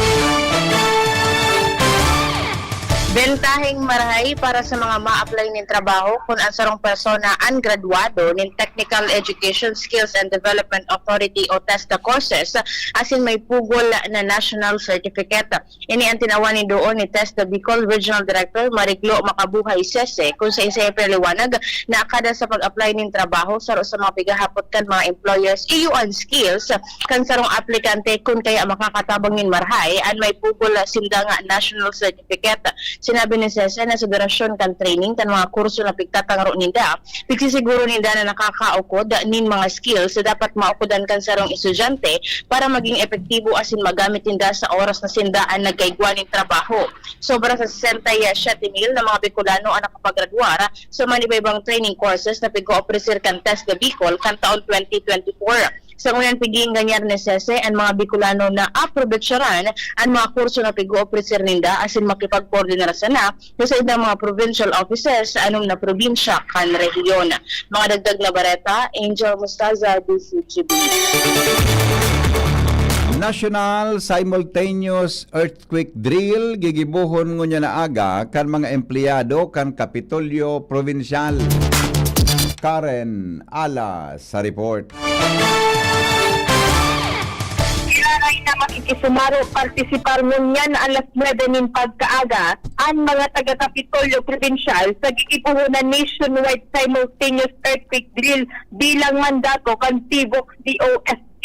Bentaheng marahay para sa mga ma-apply ng trabaho kung ang sarong persona ang graduado ng Technical Education Skills and Development Authority o TESDA courses asin may pugol na national certificate. Ini ang tinawanin doon ni TESDA Bicol Regional Director Mariclo Makabuhay Sese kung sa isa liwanag na kada sa pag-apply ng trabaho saro sa mga pigahapot kan mga employers iyo ang skills kan sarong aplikante kung kaya makakatabang ng marahay an may pugol sinda nga national certificate. Sinabi ni Sese na sa durasyon kan training kan mga kurso na pigtatangro ninda, pigsisiguro ninda na nakakaukod nin mga skills na dapat maukodan kan sarong estudyante para maging epektibo asin magamit ninda sa oras na sindaan nagkaigwa nin trabaho. Sobra sa 67,000 na mga Bicolano ang nakapaggraduara sa manibaybang training courses na pig-o-ofrecer kan TESDA Bicol kan taon 2024. Sa ngayon piging ganyan ni Sese ang mga Bicolano na aprobetsyaran ang mga kurso na pig-o-ofrecer ninda asin makipag-koordinarasa na sa ibang mga provincial offices sa anong na probinsya kan rehiyon. Mga dagdag na bareta, Angel Mustaza, DCGB. National Simultaneous Earthquake Drill gigibuhon ngunya na aga kan mga empleyado kan Kapitolyo Provincial. Karen Ala sa report. Ilaray na makikisumaro partisipar ngunyan alas 9 nin pagkaaga ang mga taga-Kapitolyo Provincial sa gigibuhon na nationwide simultaneous earthquake drill bilang mandato kan Tibok DOST.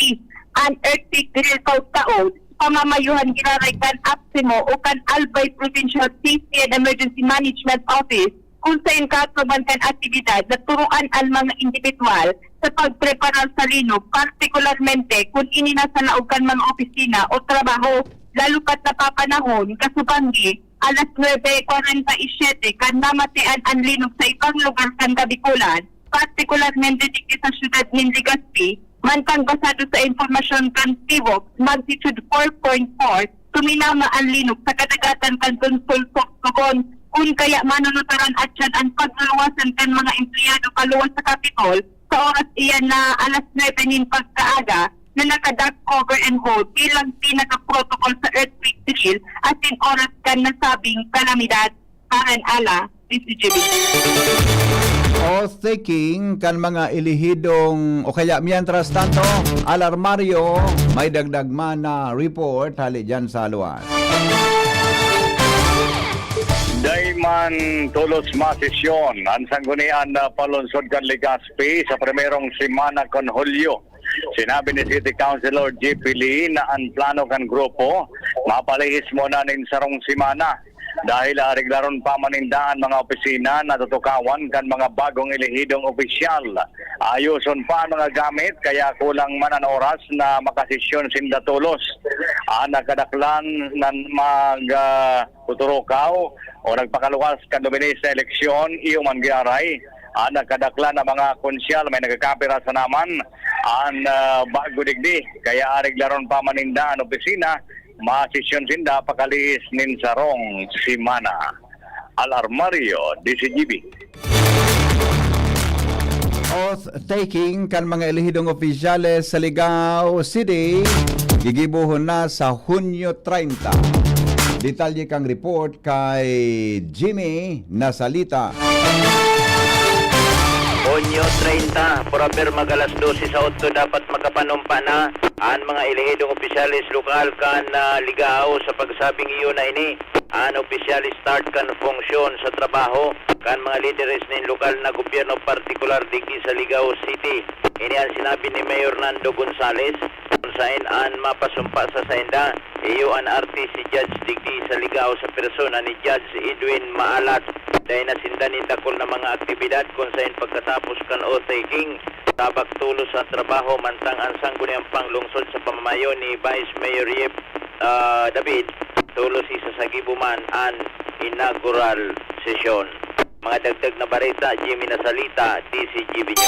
Ang earthquake drill taon pamamayuhan giraray kan APSIMO o kan Albay Provincial Safety and Emergency Management Office kung sa inkatuban kan aktibidad na turuan ang mga individual sa pagpreparar sa linog, partikularmente kung ininasa laog kan mga opisina o trabaho, lalo pat napapanahon, kasubanggi, alas 9:47 kan namatean ang linog sa ibang lugar kan Kabikulan, partikularmente dito sa syudad ng Legazpi, mantang basado sa informasyon kan Tibok, magnitude 4.4, tuminama ang linog sa kadagatan kan Consulsok Tugon, kung kaya manunutaran at dyan ang pagluluwasan kan mga empleyado kaluwas sa Capitol sa oras iyan na alas 9 nin pagkaaga na naka-dark cover and hold bilang pinaka-protocol sa earthquake drill at in oras kan nasabing kalamidad. Karen Ala, DCGB. Oath-taking kan mga ilihidong o kaya mientras tanto, alarmaryo, may dagdag man na report hali dyan sa luwas. Dayman tulos masisyon ang sanggunian na palunsod kan Legazpi sa primerong semana kon Hulyo. Sinabi ni City Councilor J.P. Lee na ang plano kan grupo mapalihis mo na nin sarong semana dahil ariglaron pa manindaan mga opisina na tutukawan kan mga bagong ilihidong opisyal. Ayuson pa ang mga gamit kaya kulang man ang oras na makasisyon sinda tulos. Nakadaklan ng tuturukaw o nagpakaluwas kan dominis sa eleksyon iyo man giaray. Nakadaklan ng mga konsyal may nagkakapira sa naman ang bago digdi kaya ariglaron pa manindaan opisina masisyon sinda pakalis nin sarong simana. Alarmario, DCGB. Oath-taking kan mga ilihidong opisyales sa Ligao City gigibuhon na sa Hunyo 30. Detalye kang report kay Jimmy Nasalita. Hunyo 30, forever magalas 12 sa 8 dapat makapanumpa na ang mga ilihidong opisyalis lokal kan Ligao sa pagsabing iyo na ini. Ang opisyalis start kan funksyon sa trabaho kan mga leaders ng lokal na gobyerno partikular digi sa Ligao City. Ini ang sinabi ni Mayor Nando Gonzales kung saan ang mapasumpa sa sainda iyo ang RTC Judge digi sa Ligao sa persona ni Judge Edwin Maalat dahil nasindan ni dakol na mga aktibidad kung saan pagkatapos kan oath-taking tabak tulos sa trabaho mantang ang sangguniang panglungsod sa pamamayo ni Vice Mayor Yep David tulos isa sa gibuman ang inaugural session. Mga dagdag na bareta, Jimmy Nasalita, DCGB News.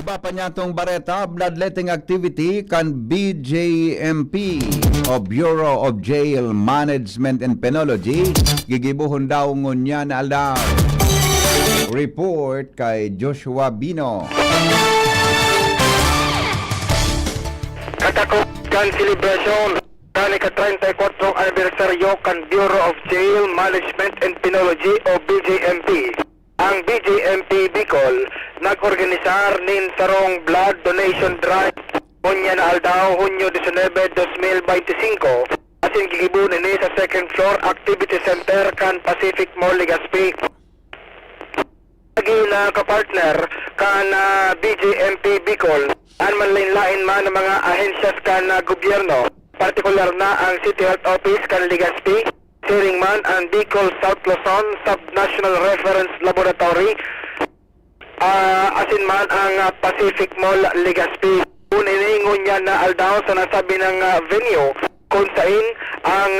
Iba pa niya itong bareta, bloodletting activity kan BJMP o Bureau of Jail Management and Penology. Gigibuhon daw ngunya na aldaw. Report kay Joshua Bino. Katakot kan celebration kan ika-34 anibersaryo kan Bureau of Jail Management and Penology o BJMP. Ang BJMP Bicol nag-organisar nin sarong blood donation drive unya na aldaw Hunyo 19, 2025 asin gigibunan ni sa second floor activity center kan Pacific Mall Legazpi. Lagi na kapartner kan BJMP Bicol ang manlain-lain man ng mga ahensyas kan gobyerno, partikular na ang City Health Office kan Legazpi, siring man ang Bicol South Luzon Sub-National Reference Laboratory, asin man ang Pacific Mall Legazpi. Uniningon niya na aldaw sa nasabi ng venue kung saan ang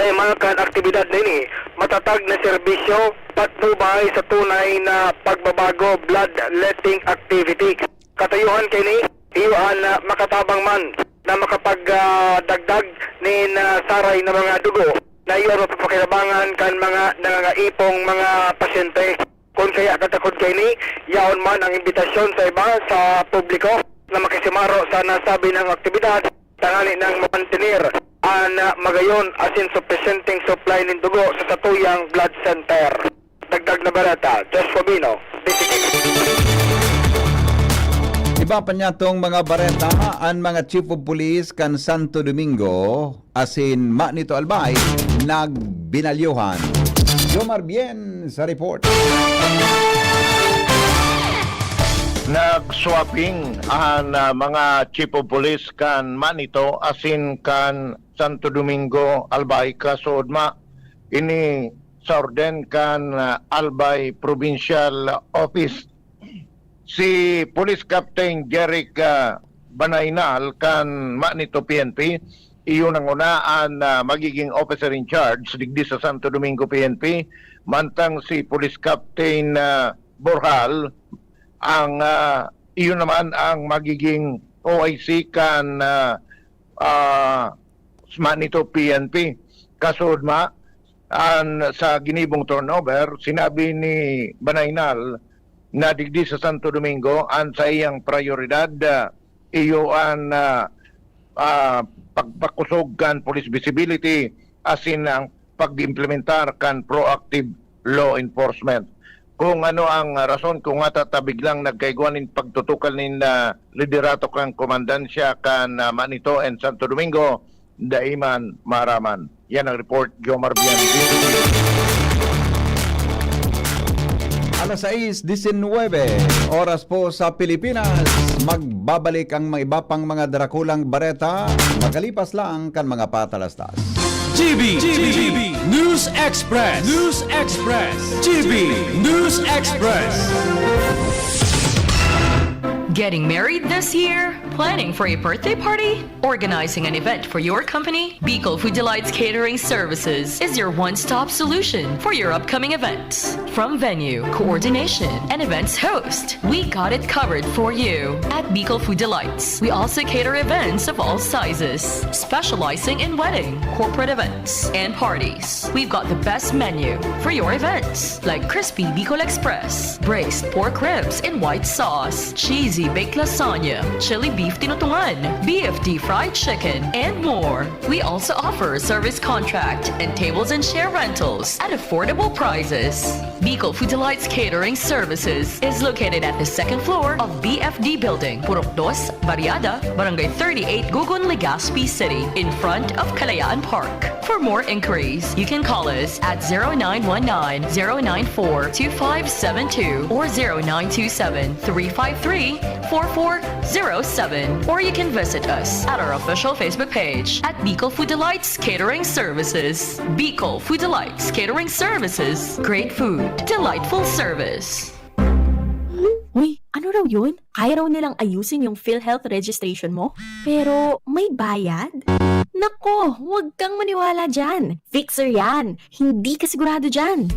taymakan aktibidad nini matatag na serbisyo patnubay sa tunay na pagbabago bloodletting activity. Katayuhan kini iwan makatabang man na makapagdagdag nin saray na mga dugo na iyon mapapakilabangan kan mga nangangaipong mga pasyente. Kung kaya katakod kayo ni, yaon man ang imbitasyon sa iba sa publiko na makisimaro sa nasabi ng aktibidad, tangani ng mamantinir ang magayon asin sufficienting supply ng dugo sa Satuyang Blood Center. Dagdag na barata, Joshua Bino, Iba pa niya itong mga bareta, ang mga Chief of Police kan Santo Domingo, asin Manito Albay, nagbinalyuhan. Jomar Bien sa report. Nag-swapping ang mga chief of police kan Manito asin kan Santo Domingo Albay kasudma ini sa orden kan Albay Provincial Office. Si Police Captain Jeric Banaynal kan Manito PNP, iyon ang unaan na magiging officer in charge digdi sa Santo Domingo PNP, mantang si Police Captain Borjal ang iyon naman ang magiging OIC kan Manito PNP. Kasudma sa ginibong turnover, sinabi ni Banaynal na digdi sa Santo Domingo ang sa iyang prioridad iyo ang pagpakusog kan police visibility asin ang pag-implementar kan proactive law enforcement. Kung ano ang rason kung tatabig lang nagkaiguanin pagtutukan nin liderato kan komandansya kan Manito and Santo Domingo, daiman maraman. Yan ang report, Jomar Bian. Alas 6:19 oras po sa Pilipinas. Magbabalik ang mga iba pang mga darakulang bareta makalipas lang kan mga patalastas. GB News Express. GB News Express. Getting married this year? Planning for a birthday party? Organizing an event for your company? Bicol Food Delights Catering Services is your one-stop solution for your upcoming events. From venue, coordination, and events host, we got it covered for you. At Bicol Food Delights, we also cater events of all sizes, specializing in wedding, corporate events, and parties. We've got the best menu for your events, like crispy Bicol Express, braised pork ribs in white sauce, cheesy baked lasagna, chili beef tinutungan, BFD fried chicken, and more. We also offer a service contract and tables and chair rentals at affordable prices. Bicol Food Delights Catering Services is located at the second floor of BFD Building, Purok 2, Barriada, Barangay 38, Gugun, Legazpi City, in front of Kalayaan Park. For more inquiries, you can call us at 0919-094-2572 or 0927-353-4407, or you can visit us at our official Facebook page at Bicol Food Delights Catering Services. Bicol Food Delights Catering Services. Great food, delightful service. Uy, ano raw yun? Kaya raw nilang ayusin yung PhilHealth registration mo? Pero may bayad? Nako, huwag kang maniwala dyan. Fixer yan. Hindi ka sigurado dyan.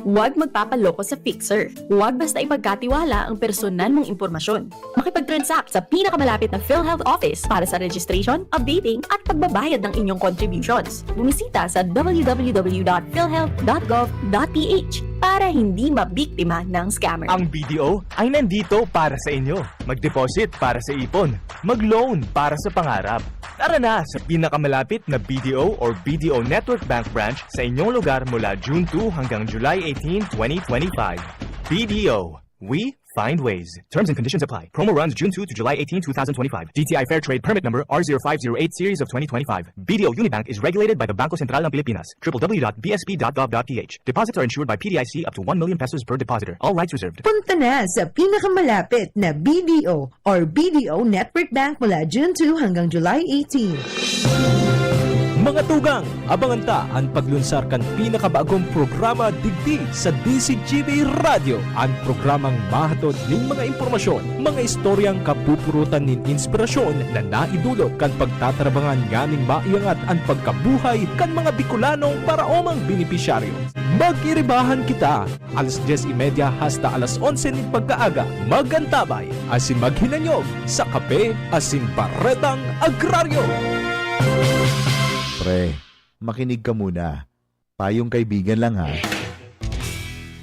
Huwag magpapaloko sa fixer. Huwag basta ipagkatiwala ang personal mong impormasyon. Makipag-transact sa pinakamalapit na PhilHealth office para sa registration, updating at pagbabayad ng inyong contributions. Bumisita sa www.philhealth.gov.ph para hindi mabiktima ng scammer. Ang BDO ay nandito para sa inyo. Mag-deposit para sa ipon. Mag-loan para sa pangarap. Tara na sa pinakamalapit na BDO or BDO Network Bank branch sa inyong lugar mula June 2 hanggang July 18, 2025. BDO. We find ways. Terms and conditions apply. Promo runs June 2 to July 18, 2025. DTI Fair Trade Permit Number R0508 Series of 2025. BDO Unibank is regulated by the Bangko Sentral ng Pilipinas. www.bsp.gov.ph. Deposits are insured by PDIC up to 1 million pesos per depositor. All rights reserved. Punta na sa pinakamalapit na BDO or BDO Network Bank mula June 2 hanggang July 18. Mga tugang, abangan ta ang paglunsar kan pinakabagong programa digdi sa DCGB Radio. Ang programang mahatod ning mga impormasyon, mga istoryang kapupurutan nin inspirasyon na naidulot kan pagtatrabangan nganing maiangat ang pagkabuhay kan mga Bicolanong paraomang benepisyaryo. Mag-iribahan kita, alas 10:30 hasta alas 11 ning pagkaaga. Magantabay, asin maghinanyog sa kape asin baretang agraryo. Pre, makinig ka muna. Payong kaibigan lang ha.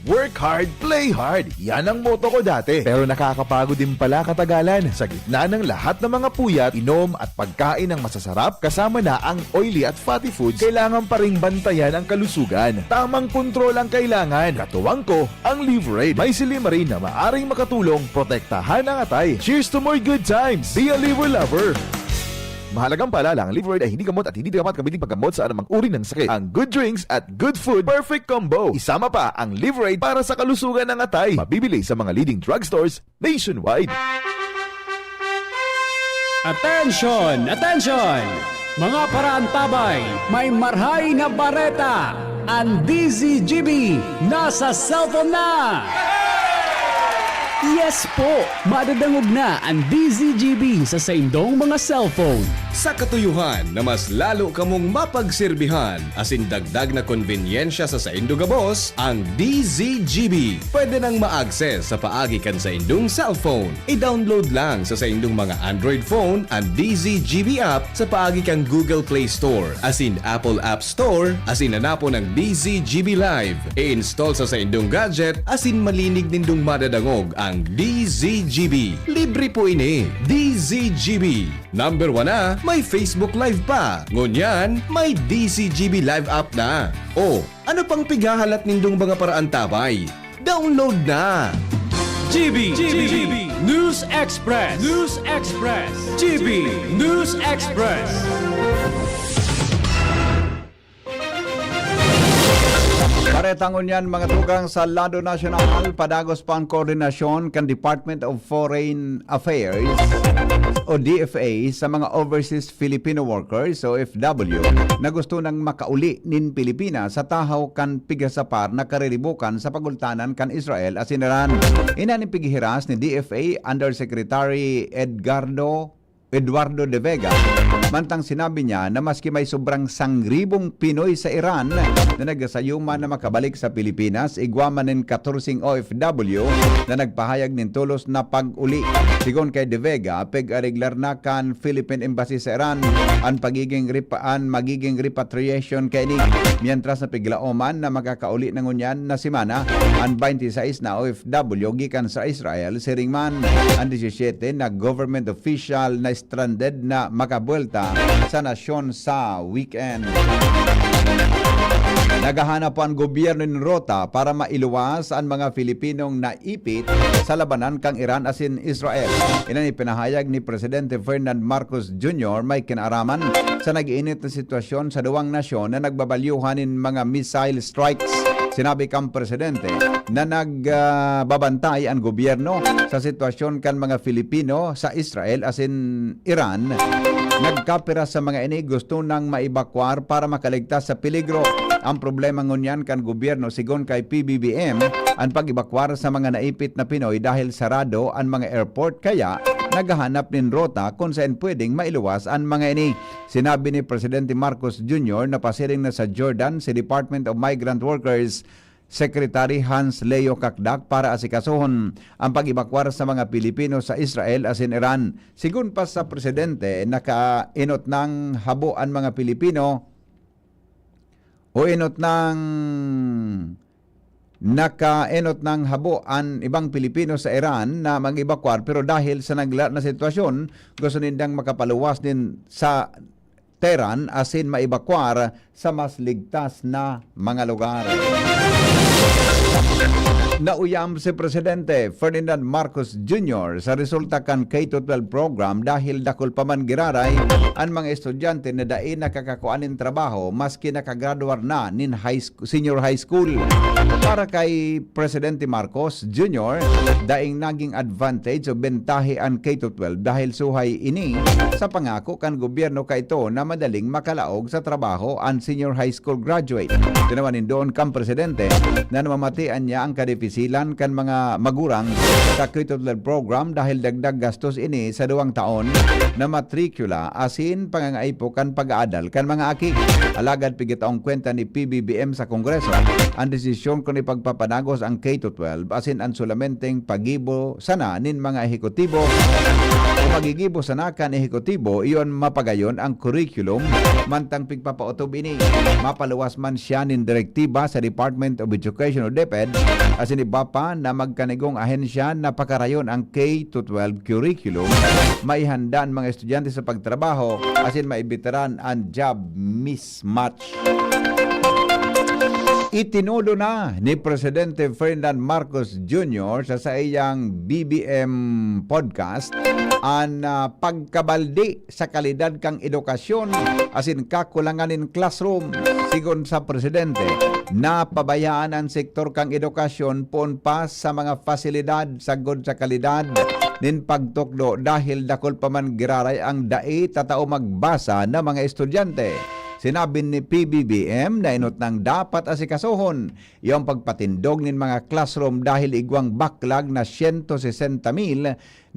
Work hard, play hard. Yan ang motto ko dati. Pero nakakapagod din pala katagalan. Sa gitna ng lahat ng mga puyat, inom at pagkain ng masasarap, kasama na ang oily at fatty foods, kailangan pa ring bantayan ang kalusugan. Tamang kontrol ang kailangan. Katuwang ko, ang Liverade. May Silimarin na maaring makatulong, protektahan ang atay. Cheers to more good times. Be a liver lover. Mahalagang paalala, ang Liverade ay hindi gamot at hindi dapat gamitin paggamot sa anumang uri ng sakit. Ang good drinks at good food, perfect combo. Isama pa ang Liverade para sa kalusugan ng atay. Mabibili sa mga leading drugstores nationwide. Attention! Attention! Mga paraantabay, may marhay na bareta. Ang DZGB nasa cellphone na! Yes po! Madadangog na ang DZGB sa saindong mga cellphone. Sa katuyuhan na mas lalo kamong mapagserbihan, asin dagdag na konbinyensya sa saindo gabos, ang DZGB. Pwede nang ma-access sa paagi kan sa indong cellphone. I-download lang sa saindong mga Android phone ang DZGB app sa paagi kang Google Play Store, asin Apple App Store, asin hanapo ng DZGB Live. I-install sa saindong gadget, asin malinig nindong madadangog ang DZGB. Libre po ini. DZGB. Number 1 na, may Facebook Live pa. Ngunyan, may DZGB Live app na. O, ano pang pighahalat nindong mga paraan tabay? Download na! GB News Express. GB News Express. Paretangon yan mga tugang sa Lado Nacional, padagos pa ang koordinasyon kan Department of Foreign Affairs o DFA sa mga overseas Filipino workers o OFW na gusto nang makauli nin Pilipinas sa tahaw kan pigasapar na karilibukan sa pagultanan kan Israel as Iran. Inaning pighiras ni DFA Undersecretary Eduardo de Vega, mantang sinabi niya na maski may sobrang 1,000 Pinoy sa Iran na nagasayuman na makabalik sa Pilipinas, igwaman ng 14 OFW na nagpahayag ng tulos na pag-uli. Sigon kay de Vega, peg-areglar na kan Philippine Embassy sa Iran ang magiging repatriation kay ni. Mientras na piglaoman na makakauli ng unyan na simana ang 26 na OFW gikan sa Israel, siringman ang 17 na government official na stranded na makabuelta sa nasyon sa weekend. Naghahanap po ang gobyerno ng rota para mailuwas ang mga Filipinong naipit sa labanan kang Iran asin Israel. Inan ipinahayag ni Presidente Ferdinand Marcos Jr. may kinaraman sa nag-iinit na sitwasyon sa duwang nasyon na nagbabalyuhan ng mga missile strikes. Sinabi kang Presidente na nagbabantay ang gobyerno sa sitwasyon kan mga Filipino sa Israel asin Iran. Nagkapira sa mga ini gusto nang maibakwar para makaligtas sa peligro. Ang problema ngunyan kan gobyerno sigon kay PBBM ang pag-ibakwar sa mga naipit na Pinoy dahil sarado ang mga airport kaya naghahanap nin rota kung saan pwedeng mailuwas ang mga ini. Sinabi ni Presidente Marcos Jr. na pasiring na sa Jordan si Department of Migrant Workers Secretary Hans Leo Kakdak para asikasuhon ang pag-ebakwar sa mga Pilipino sa Israel asin Iran. Sigun pa sa presidente, nakainot ng habo ang mga Pilipino o nakaenot ng habo ang ibang Pilipino sa Iran na mag-ebakwar, pero dahil sa nagla na sitwasyon, gusto nindang makapaluwas din sa Tehran asin maibakwar sa mas ligtas na mga lugar. Nauyam si Presidente Ferdinand Marcos Jr. sa resulta kan K-12 program dahil dakol pa man giraray ang mga estudyante na dain nakakakuanin trabaho maski nakagraduar na nin senior high school. Para kay Presidente Marcos Jr., daing naging advantage o bentahe ang K-12 dahil suhay ini sa pangako kan gobyerno kay ito na madaling makalaog sa trabaho ang senior high school graduate. Tinawanin doon kang Presidente na namamatian niya ang kadepisilan kan mga magurang sa K-12 program dahil dagdag gastos ini sa 2 taon na matrikula asin pangangaipo kan pag-aadal kan mga aki. Alagad pigitaong kwenta ni PBBM sa Kongreso ang desisyon kung ipagpapanagos ang K-12 asin ang sulamenteng pagibo sana nin mga ehekutibo o magigibo sana kan ehekutibo iyon mapagayon ang curriculum mantang pigpapautob ini. Mapaluwas man siya nin direktiba sa Department of Education o DepEd asin iba pa na magkanigong ahensya na pakarayon ang K-12 curriculum, maihandaan mga estudyante sa pagtrabaho asin maibitaran ang job mismatch. Itinudo na ni Presidente Ferdinand Marcos Jr. sa iyang BBM podcast ang pagkabaldi sa kalidad kang edukasyon asin kakulanganin classroom. Sigon sa Presidente, napabayaan ang sektor kang edukasyon pon pa sa mga fasilidad sagod sa kalidad nin pagtukdo dahil dakol pa man giraray ang dai tatao magbasa na mga estudyante. Sinabi ni PBBM na inot ng dapat asikasuhon yung pagpatindog nin mga classroom dahil igwang backlog na 160,000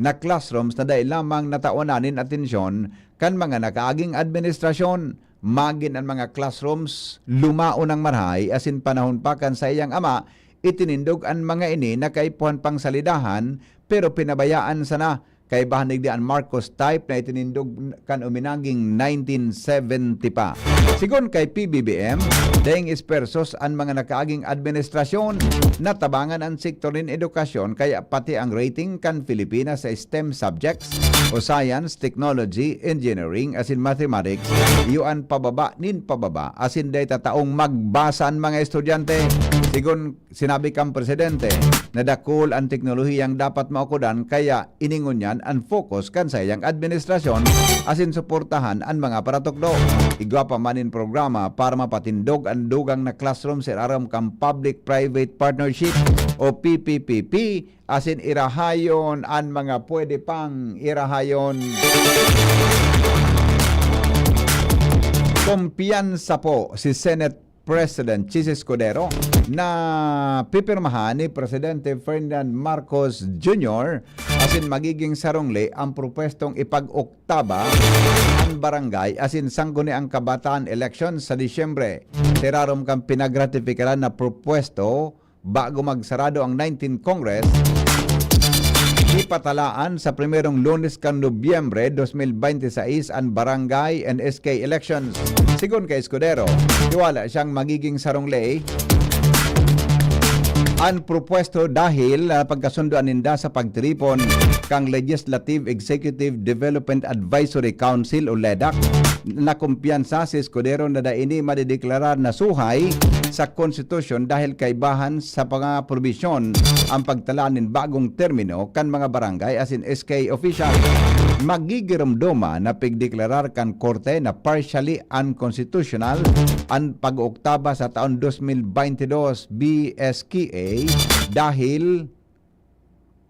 na classrooms na dahil lamang nataunanin atensyon kan mga nakaaging administrasyon. Magin ang mga classrooms lumao ng marhay asin panahon pa kan sa iyang ama itinindog ang mga ini na kaipuhan pang salidahan pero pinabayaan sana kay bahanig di ang Marcos type na itinindog kan uminaging 1970 pa. Sigon kay PBBM, daing ispersos ang mga nakaaging administrasyon na tabangan ang sektor ng edukasyon kaya pati ang rating kan Pilipinas sa STEM subjects o science, technology, engineering asin mathematics iyon pababa asin day tataong magbasa ang mga estudyante. Sigon sinabi kang Presidente na dakol ang teknolohiyang dapat maukudan kaya iningon yan ang focus kan sa iyang administrasyon asin suportahan ang mga paratokdo. Igwa pa manin programa para mapatindog ang dugang na classroom sa aram kang Public-Private Partnership o PPPP asin irahayon ang mga pwede pang irahayon. Kumpiyansa po si Senate President Chis Escudero na pipirmahan ni Presidente Ferdinand Marcos Jr. asin magiging sarongli ang propwestong ipag-oktaba ang barangay asin sangguni ang kabataan election sa Disyembre. Tirarom kang pinagratifikaran na propwesto bago magsarado ang 19th Congress ipatalaan sa primerong Lunes kan Nobyembre 2026 ang barangay and SK elections. Sigon kay Escudero, tiwala siyang magiging sarongli ang propwesto dahil pagkasunduan ninda sa pagtiripon kang Legislative Executive Development Advisory Council o LEDAC na kumpiyansa si Escudero na daini madideklarar na suhay sa konstitusyon dahil kaibahan sa mga probisyon ang pagtalanin bagong termino kan mga barangay asin SK official. Magigiramdoma na pigdeklarar kan korte na partially unconstitutional ang pag-oktaba sa taon 2022 BSKA dahil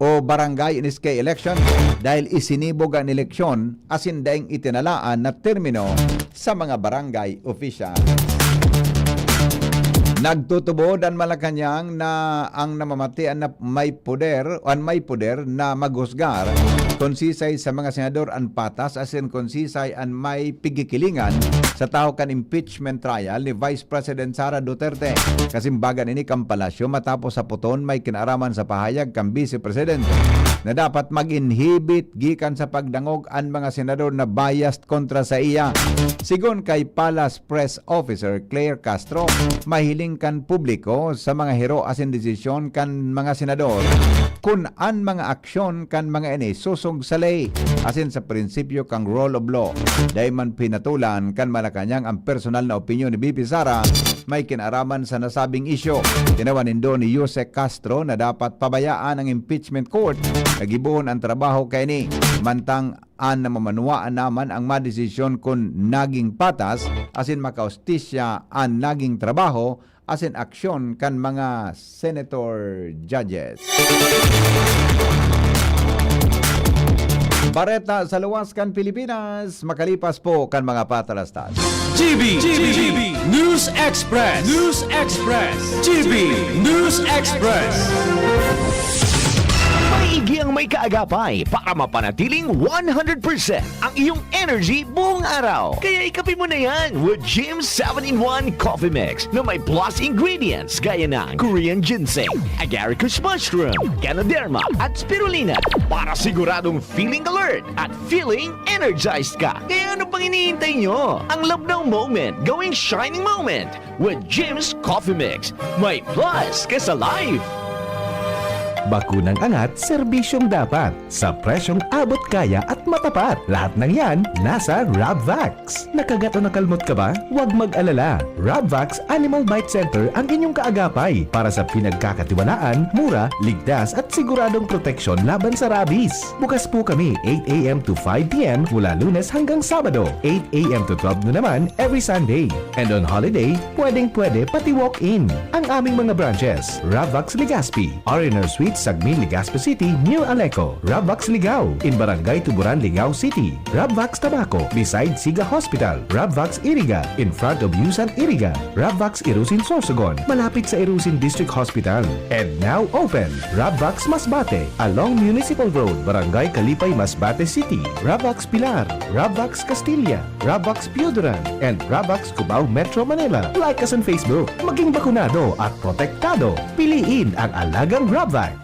o barangay SK election dahil isinibog ang eleksyon asin daing itinalaan na termino sa mga barangay official. Nagtutubod ang Malacanang na ang namamatian na may poder na maghusgar konsisay sa mga senador ang patas as in konsisay ang may pigikilingan sa tao kan impeachment trial ni Vice President Sara Duterte. Kasimbagan ini kang palasyo matapos sa puton may kinaraman sa pahayag kang Vice Presidente na dapat mag-inhibit gikan sa pagdangog ang mga senador na biased kontra sa iya. Sigon kay Palace Press Officer Claire Castro, mahiling kan publiko sa mga hero as in desisyon kan mga senador kung an mga aksyon kan mga ini susog sa ley asin sa prinsipyo kang rule of law. Dahil man pinatulan kan Malacanang ang personal na opinyon ni BP Sara may kinaraman sa nasabing isyo. Tinawanin doon ni Jose Castro na dapat pabayaan ang impeachment court. Nagibuhon ang trabaho kay ni mantang an na mamanuaan naman ang madesisyon kung naging patas asin makaustisya ang naging trabaho asin aksyon kan mga senator judges. Bareta sa luwas kan Pilipinas, makalipas po kan mga patalastas. GB News Express. GB News Express. Maigi ang may kaagapay para mapanatiling 100% ang iyong energy buong araw. Kaya ikapin mo na yan with Jim 7-in-1 Coffee Mix na may plus ingredients gaya ng Korean ginseng, agaricus mushroom, Ganoderma at spirulina para siguradong feeling alert at feeling energized ka. Kaya ano pang hinihintay nyo? Ang labnaw moment going shining moment with Jim's Coffee Mix. May plus ka sa life. Bakunang angat, serbisyong dapat. Sa presyong abot kaya at matapat. Lahat ng yan, nasa Rabvax. Nakagat o nakalmot ka ba? Huwag mag-alala. Rabvax Animal Bite Center ang inyong kaagapay para sa pinagkakatiwalaan, mura, ligtas at siguradong proteksyon laban sa rabies. Bukas po kami 8 a.m. to 5 p.m. mula Lunes hanggang Sabado. 8 a.m. to 12 na naman every Sunday. And on holiday, pwedeng-pwede pati walk-in. Ang aming mga branches, Rabvax Legazpi, R&R Suite Sagmin, Legazpi City, near Aleco. Rabvax Ligao, in Barangay Tuburan, Ligao City. Rabvax Tabaco, beside Siga Hospital. Rabvax Iriga, in front of Yusan Iriga. Rabvax Irusin Sorsogon, malapit sa Irusin District Hospital. And now open, Rabvax Masbate, along Municipal Road, Barangay Kalipay, Masbate City. Rabvax Pilar, Rabvax Castilla, Rabvax Pioduran, and Rabvax Cubao Metro Manila. Like us on Facebook. Maging bakunado at protektado. Piliin ang alagang Rabvax.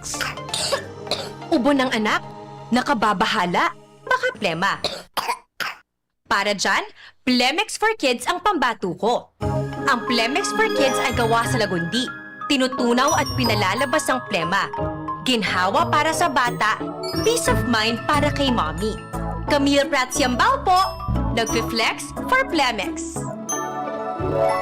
Ubo ng anak? Nakababahala? Baka plema. Para dyan, Plemex for Kids ang pambato ko. Ang Plemex for Kids ay gawa sa lagundi. Tinutunaw at pinalalabas ang plema. Ginhawa para sa bata, peace of mind para kay mommy. Camille Prats Yambao po, nagfi-flex for Plemex.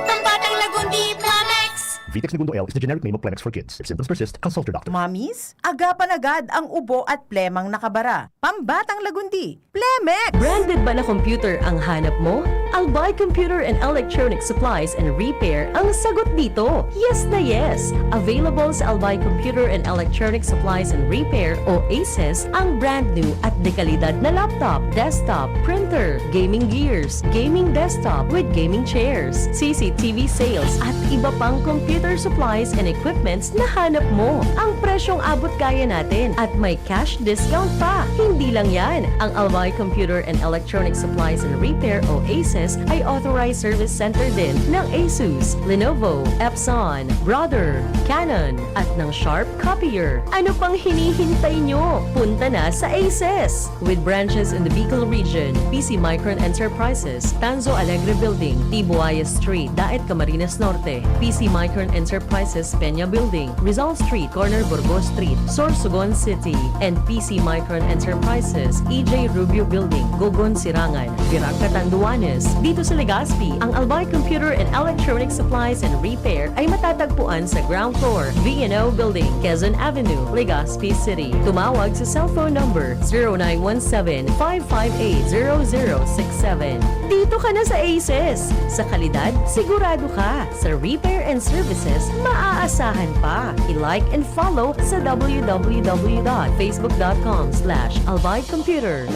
Pambatang lagundi, Plemex! Vitex Segundo L is the generic name of Plemex for kids. If symptoms persist, consult your doctor. Mommies, agapan agad ang ubo at plemang nakabara. Pambatang lagundi, Plemex! Branded ba na computer ang hanap mo? Albay Computer and Electronic Supplies and Repair ang sagot dito. Yes na yes! Available sa Albay Computer and Electronic Supplies and Repair o ACES ang brand new at dekalidad na laptop, desktop, printer, gaming gears, gaming desktop with gaming chairs, CCTV sales at iba pang computer supplies and equipments na hanap mo. Ang presyong abot kaya natin at may cash discount pa. Hindi lang yan. Ang Albay Computer and Electronic Supplies and Repair o ACES ay authorized service center din ng ASUS, Lenovo, Epson, Brother, Canon at ng Sharp Copier. Ano pang hinihintay nyo? Punta na sa ACES! With branches in the Bicol region, PC Micron Enterprises, Tanzo Alegre Building, Tibuaya Street, Daet Camarines Norte, PC Micron Enterprises Peña Building, Rizal Street, Corner Burgos Street, Sorsogon City, and PC Micron Enterprises, EJ Rubio Building, Gogon Sirangan, Virac Catanduanes. Dito sa Legazpi, ang Albay Computer and Electronic Supplies and Repair ay matatagpuan sa ground floor, V&O Building, Quezon Avenue, Legazpi City. Tumawag sa cellphone number 0917-558-0067. Dito ka na sa ACES. Sa kalidad, sigurado ka. Sa repair and services, maaasahan pa. I-like and follow sa www.facebook.com/albaycomputer.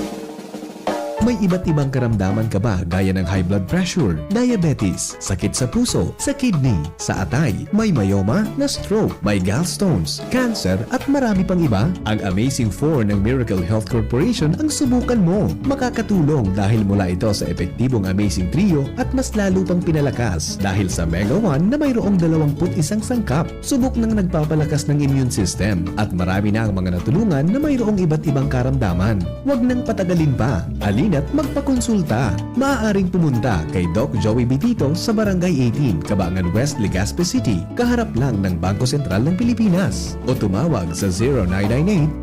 May iba't ibang karamdaman ka ba gaya ng high blood pressure, diabetes, sakit sa puso, sa kidney, sa atay, may myoma, na stroke, may gallstones, cancer at marami pang iba? Ang Amazing 4 ng Miracle Health Corporation ang subukan mo. Makakatulong dahil mula ito sa epektibong Amazing Trio at mas lalo pang pinalakas dahil sa Mega 1 na mayroong 21 sangkap. Subok ng nagpapalakas ng immune system at marami na ang mga natulungan na mayroong iba't ibang karamdaman. Huwag nang patagalin pa. Alina't magpakonsulta. Maaaring pumunta kay Doc Joey Bitito sa Barangay 18, Cabangan West, Legazpi City, kaharap lang ng Bangko Sentral ng Pilipinas. O tumawag sa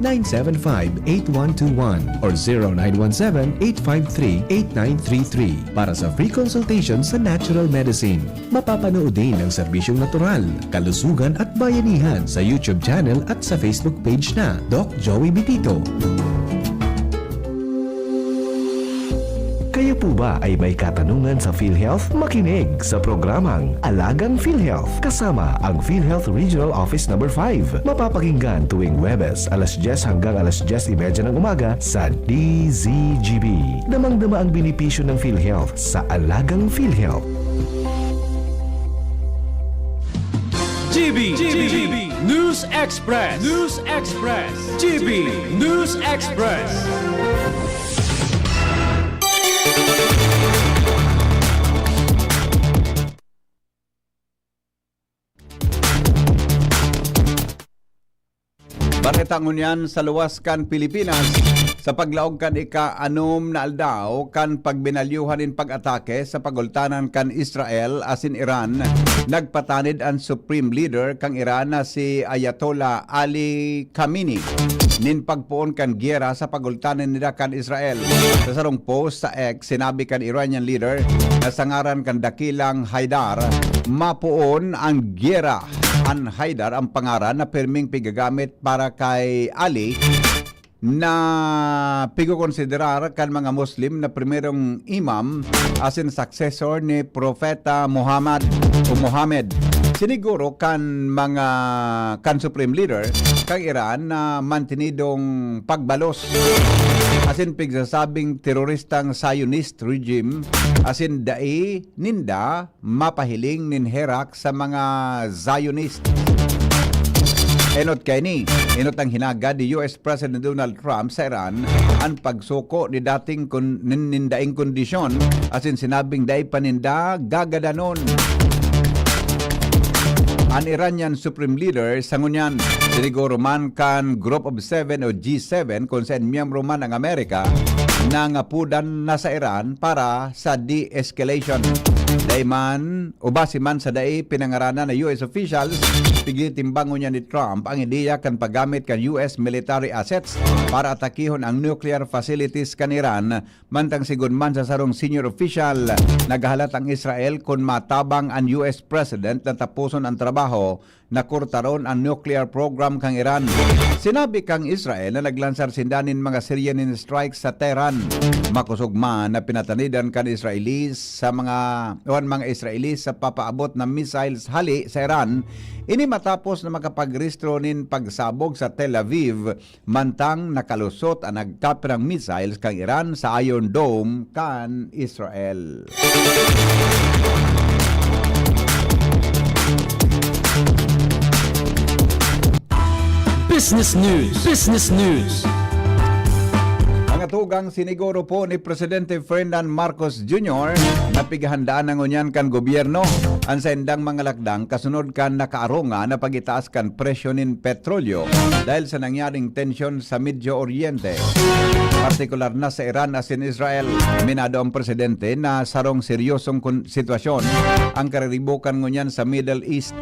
0998-975-8121 or 0917-853-8933 para sa free consultation sa natural medicine. Mapapanood din ang serbisyong natural, kalusugan at bayanihan sa YouTube channel at sa Facebook page na Doc Joey Bitito. Kayo po ba ay may katanungan sa PhilHealth? Makinig sa programang Alagang PhilHealth kasama ang PhilHealth Regional Office No. 5. Mapapakinggan tuwing Huwebes alas 10 hanggang alas 10:30 ng umaga sa DZGB. Damang-dama ang benepisyo ng PhilHealth sa Alagang PhilHealth. GB News Express. GB News Express. Balita ngunyan sa luwaskan Pilipinas sa paglaog kan ika-6 na aldaw kan pagbinalyuhanin pag-atake sa pagultanan kan Israel asin Iran, nagpatanid ang Supreme Leader kang Iran na si Ayatollah Ali Khamenei nin pagpuon kan giyera sa pagultanan nila kan Israel. Sa sarong post sa X, sinabi kan Iranian leader na sangaran kan dakilang Haidar, mapuon ang giyera. An Haidar ang pangaran na perming pigagamit para kay Ali na pigukonsiderar kan mga Muslim na primerong imam asin successor ni Propeta Muhammad. Siniguro kan mga kan Supreme Leader kang Iran na mantinidong pagbalos asin pigsasabing teroristang Zionist regime asin dai ninda mapahiling nin herak sa mga Zionist. Enot kay ni, enot ang hinagad ni US President Donald Trump sa Iran ang pagsuko ni dating nindaing kondisyon asin sinabing dai paninda gagadanon. An Iranian Supreme Leader sa ngunyan, siniguro man kan Group of 7 o G7 kung saan miyembro man ang Amerika na ngapudan na sa Iran para sa de-escalation. Dayman o base man sa dai pinangaranan na US officials, pigitimbang niya ni Trump ang ideya kan paggamit kan US military assets para atakihon ang nuclear facilities kan Iran. Mantang sigun man sa sarong senior official, naghahalat ang Israel kung matabang ang US President na tapuson ang trabaho na kurtaron ang nuclear program kang Iran. Sinabi kang Israel na naglansar sindanin mga Syrian strikes sa Tehran. Makusog man na pinatanidan kan Israelis sa mga Israelis sa papaabot ng missiles hali sa Iran. Ini matapos na makapag-restro nin pagsabog sa Tel Aviv mantang nakalusot ang nagkapirang missiles kang Iran sa Iron Dome kan Israel. Business News. Ang atugang siniguro po ni Presidente Ferdinand Marcos Jr. na pighandaan ng unyan kan gobyerno ang sendang mga lakdang kasunod kan nakaarunga na pagitaas kan presyo nin petrolyo dahil sa nangyaring tensyon sa Medio Oriente. Partikular na sa Iran asin Israel, minado ang presidente na sarong seryosong sitwasyon ang kariribukan ngunyan sa Middle East.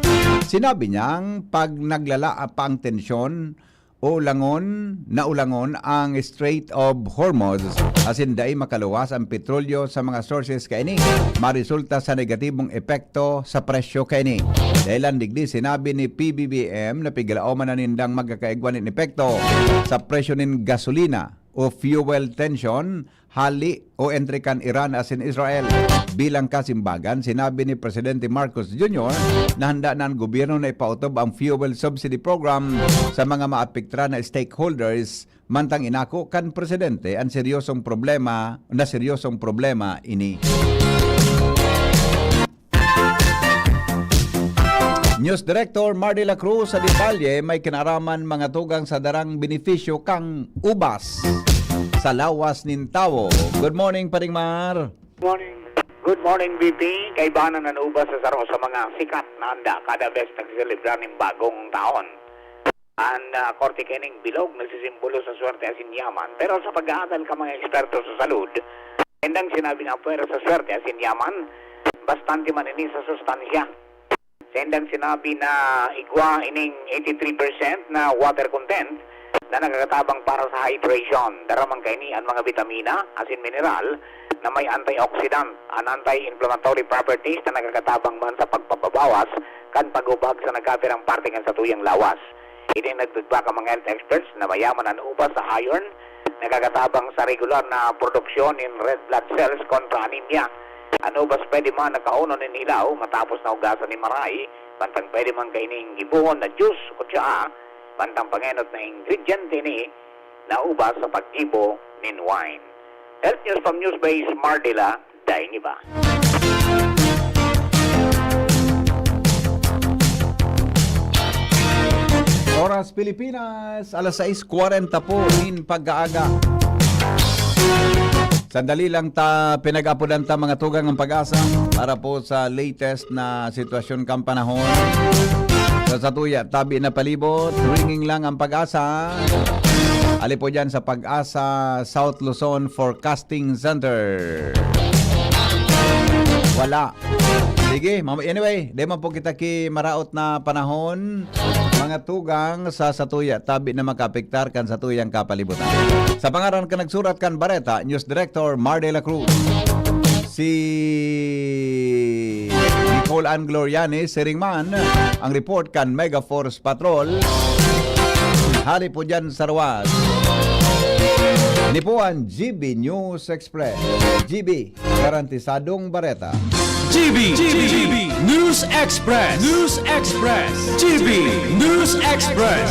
Sinabi niyang pag naglala pa ang tensyon o ulangon ang Strait of Hormuz asin dai makaluwas ang petrolyo sa mga sources kaini, marisulta sa negatibong epekto sa presyo kaini. Dahilan digdi sinabi ni PBBM na piglaoman na nindang magkakaigwan in epekto sa presyo nin gasolina o fuel tension hali o entry kan Iran as in Israel. Bilang kasimbagan, sinabi ni Presidente Marcos Jr. na handa na ang gobyerno na ipautob ang fuel subsidy program sa mga maapektra na stakeholders, mantang inako kan Presidente ang seryosong problema ini. News Director Mar de la Cruz sa detalye may kinaraman mga tugang sa darang benepisyo kang ubas sa lawas nin tawo. Good morning, Paring Mar. Good morning, BP. Kaibanan ng ubas sa saro sa mga sikat na handa kada best nagsiselebrar ng bagong taon. Ang korte kining bilog nagsisimbolo sa swerte asin yaman. Pero sa pag-aatal ka mga eksperto sa salud, endang sinabi nga pwera sa swerte asin yaman, bastante manini sa sustansya. Endang sinabi na igwa ining 83% na water content na nagkakatabang para sa hydration. Daramang kaini ang mga vitamina, asin mineral, na may antioxidant, an anti-inflammatory properties na nagkakatabang man sa pagpapabawas kan pagubag sa nagkatirang parte nga sa tuyang lawas. Ini nagtudbak ang mga health experts na mayaman ang ubas sa iron, nagkakatabang sa regular na produksyon in red blood cells kontra anemia. Ano ba pwede man nakauno ng ilaw matapos na ugasan ni Maray, bantang pwede man kaining ibuhon na juice o tsaa, bantang pangenot na ingredient ni na ubas sa pag-ibo nin wine. Health News from Newsbase Mardila, daing iba. Oras Pilipinas, alas 6:40 po in pag-aaga. Sandali lang ta pinag-apudan ta mga tugang ng pag-asa para po sa latest na sitwasyon kang panahon. Sa Satuya, tabi na palibot, ringing lang ang pag-asa. Ali po dyan sa Pag-asa South Luzon Forecasting Center. Wala. Sige, anyway, di man po kita ki maraot na panahon. Mga tugang sa Satuya, tabi na makapektar kan Satuyang kapalibutan. Sa pangaran ka nagsurat kan Bareta, News Director Mar de la Cruz. Si Nicole Ann Gloriani, Siringman, ang report kan Mega Force Patrol. Hali po dyan sa Ruas. Ini po ang GB News Express. GB, garantisadong Bareta. GB News Express. GB News Express.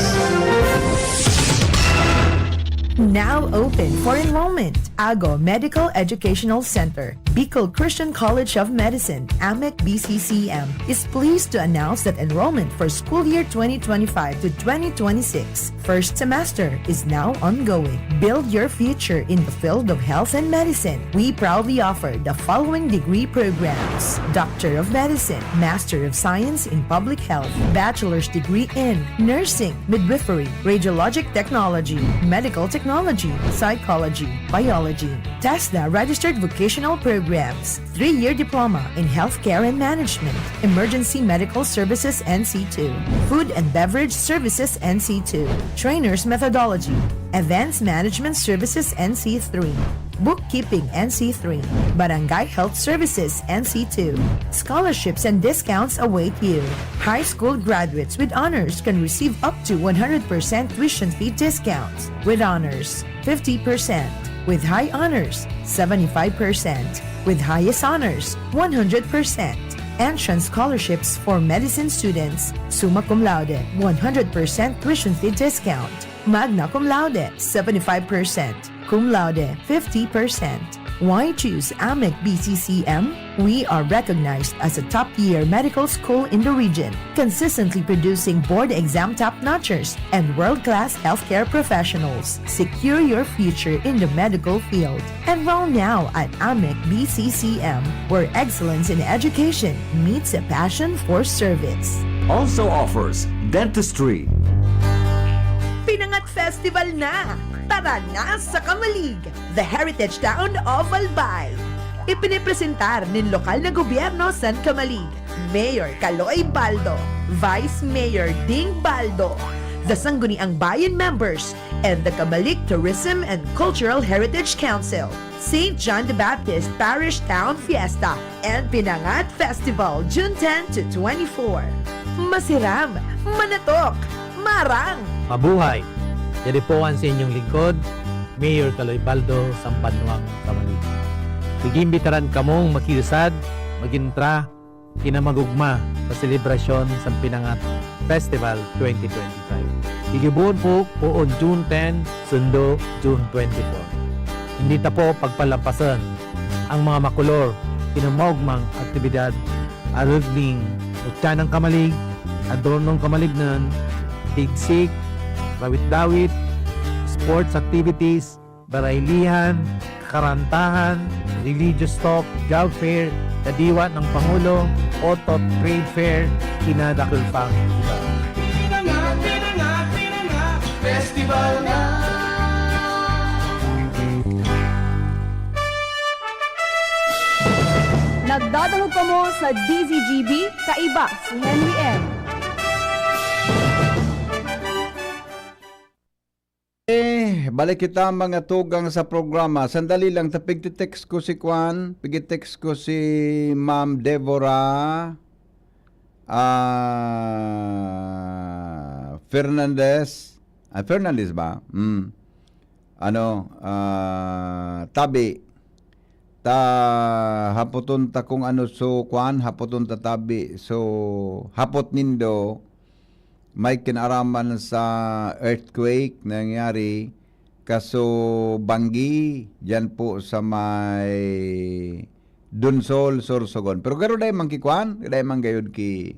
Now open for enrollment. Ago Medical Educational Center, Bicol Christian College of Medicine, AMEC BCCM, is pleased to announce that enrollment for school year 2025 to 2026 first semester is now ongoing. Build your future in the field of health and medicine. We proudly offer the following degree programs: Doctor of Medicine, Master of Science in Public Health, Bachelor's degree in Nursing, Midwifery, Radiologic Technology, Medical Technology, Psychology, Biology, TESDA registered vocational programs, 3-year diploma in healthcare and management, emergency medical services NC2, food and beverage services NC2, trainers methodology, events management services NC3, bookkeeping NC3, barangay health services NC2. Scholarships and discounts await you. High school graduates with honors can receive up to 100% tuition fee discounts. With honors, 50%. With high honors, 75%. With highest honors, 100%. Entrance scholarships for medicine students, summa cum laude, 100% tuition fee discount. Magna cum laude, 75%. Cum laude, 50%. Why choose AMEC BCCM? We are recognized as a top-tier medical school in the region, consistently producing board exam top-notchers and world-class healthcare professionals. Secure your future in the medical field. Enroll now at AMEC BCCM, where excellence in education meets a passion for service. Also offers dentistry. Pinangat Festival na! Tara na sa Kamalig, the heritage town of Albay. Ipinipresentar ng lokal na gobyerno San Kamalig, Mayor Caloy Baldo, Vice Mayor Ding Baldo, the Sangguniang Bayan members, and the Kamalig Tourism and Cultural Heritage Council, St. John the Baptist Parish Town Fiesta, and Pinangat Festival June 10 to 24. Masiram, manatok, marang! Mabuhay! Yari po ang sa inyong lingkod, Mayor Kaloy Baldo, Sampanwang, Kamalig. Igimbitaran kamong makiusad, magintra, kinamagugma sa selebrasyon sa Pinangat Festival 2025. Igibuon po poon June 10, sundo June 24. Hindi ta po pagpalampasan ang mga makulor, kinamagmang aktibidad, arugning, utyanang kamalig, adornong kamalignan, tigsik, rawit-dawit, sports activities, barailihan, karantahan, religious talk, job fair, kadiwa ng Pangulo, otot, trade fair, kinadakulpang iba. Festival na. Nagdadalo ka mo sa DZGB, kaiba si Henry M. Balik kita mga tugang sa programa. Sandali lang, tapig-text ko si Kwan, pig-text ko si Ma'am Deborah Fernandez. Fernandez ba? Tabi. Hapoton ta kung ano so Kwan, hapoton ta tabi. So, hapot nindo, may kinaraman sa earthquake na nangyari kaso Bangi dyan po sa may Dunsol, Sorsogon. Pero garo dahil man ki Kwan, dahil man gayod ki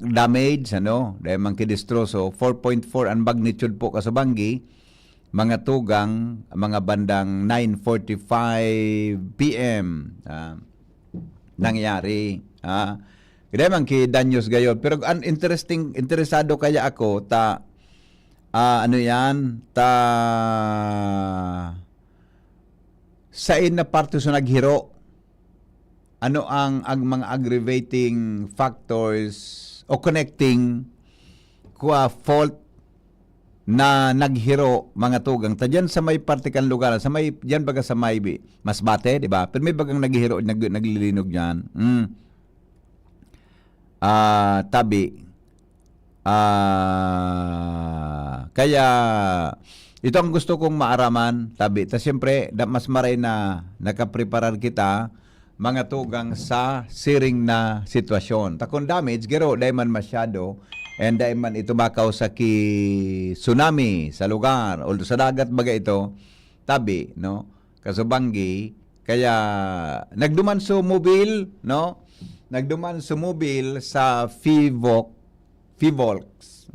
damage, dahil man ki destroso, 4.4 ang magnitude po kaso Bangi, mga tugang, mga bandang 9:45 PM nangyari. Kaya man ki danyos gayon. Pero interesado kaya ako sain na parte sa naghiro. Ano ang mga aggravating factors o connecting fault na naghiro mga tugang. Diyan sa may partikan lugar, sa may diyan baga sa may Masbate, di ba? Pero may bagang naghiro, naglilinog diyan. Tabi. Kaya ito ang gusto kong maaraman, tabi. Ta siyempre, mas maray na nakapreparar kita mga tugang sa siring na sitwasyon. Ta kung damage, gero, dahil man masyado, and dahil man ito makaw sa tsunami sa lugar, o sa dagat baga ito, tabi, no? Kasubanggi, kaya nagduman sa mobile, no? Nagduman sa mobile sa Fivolks.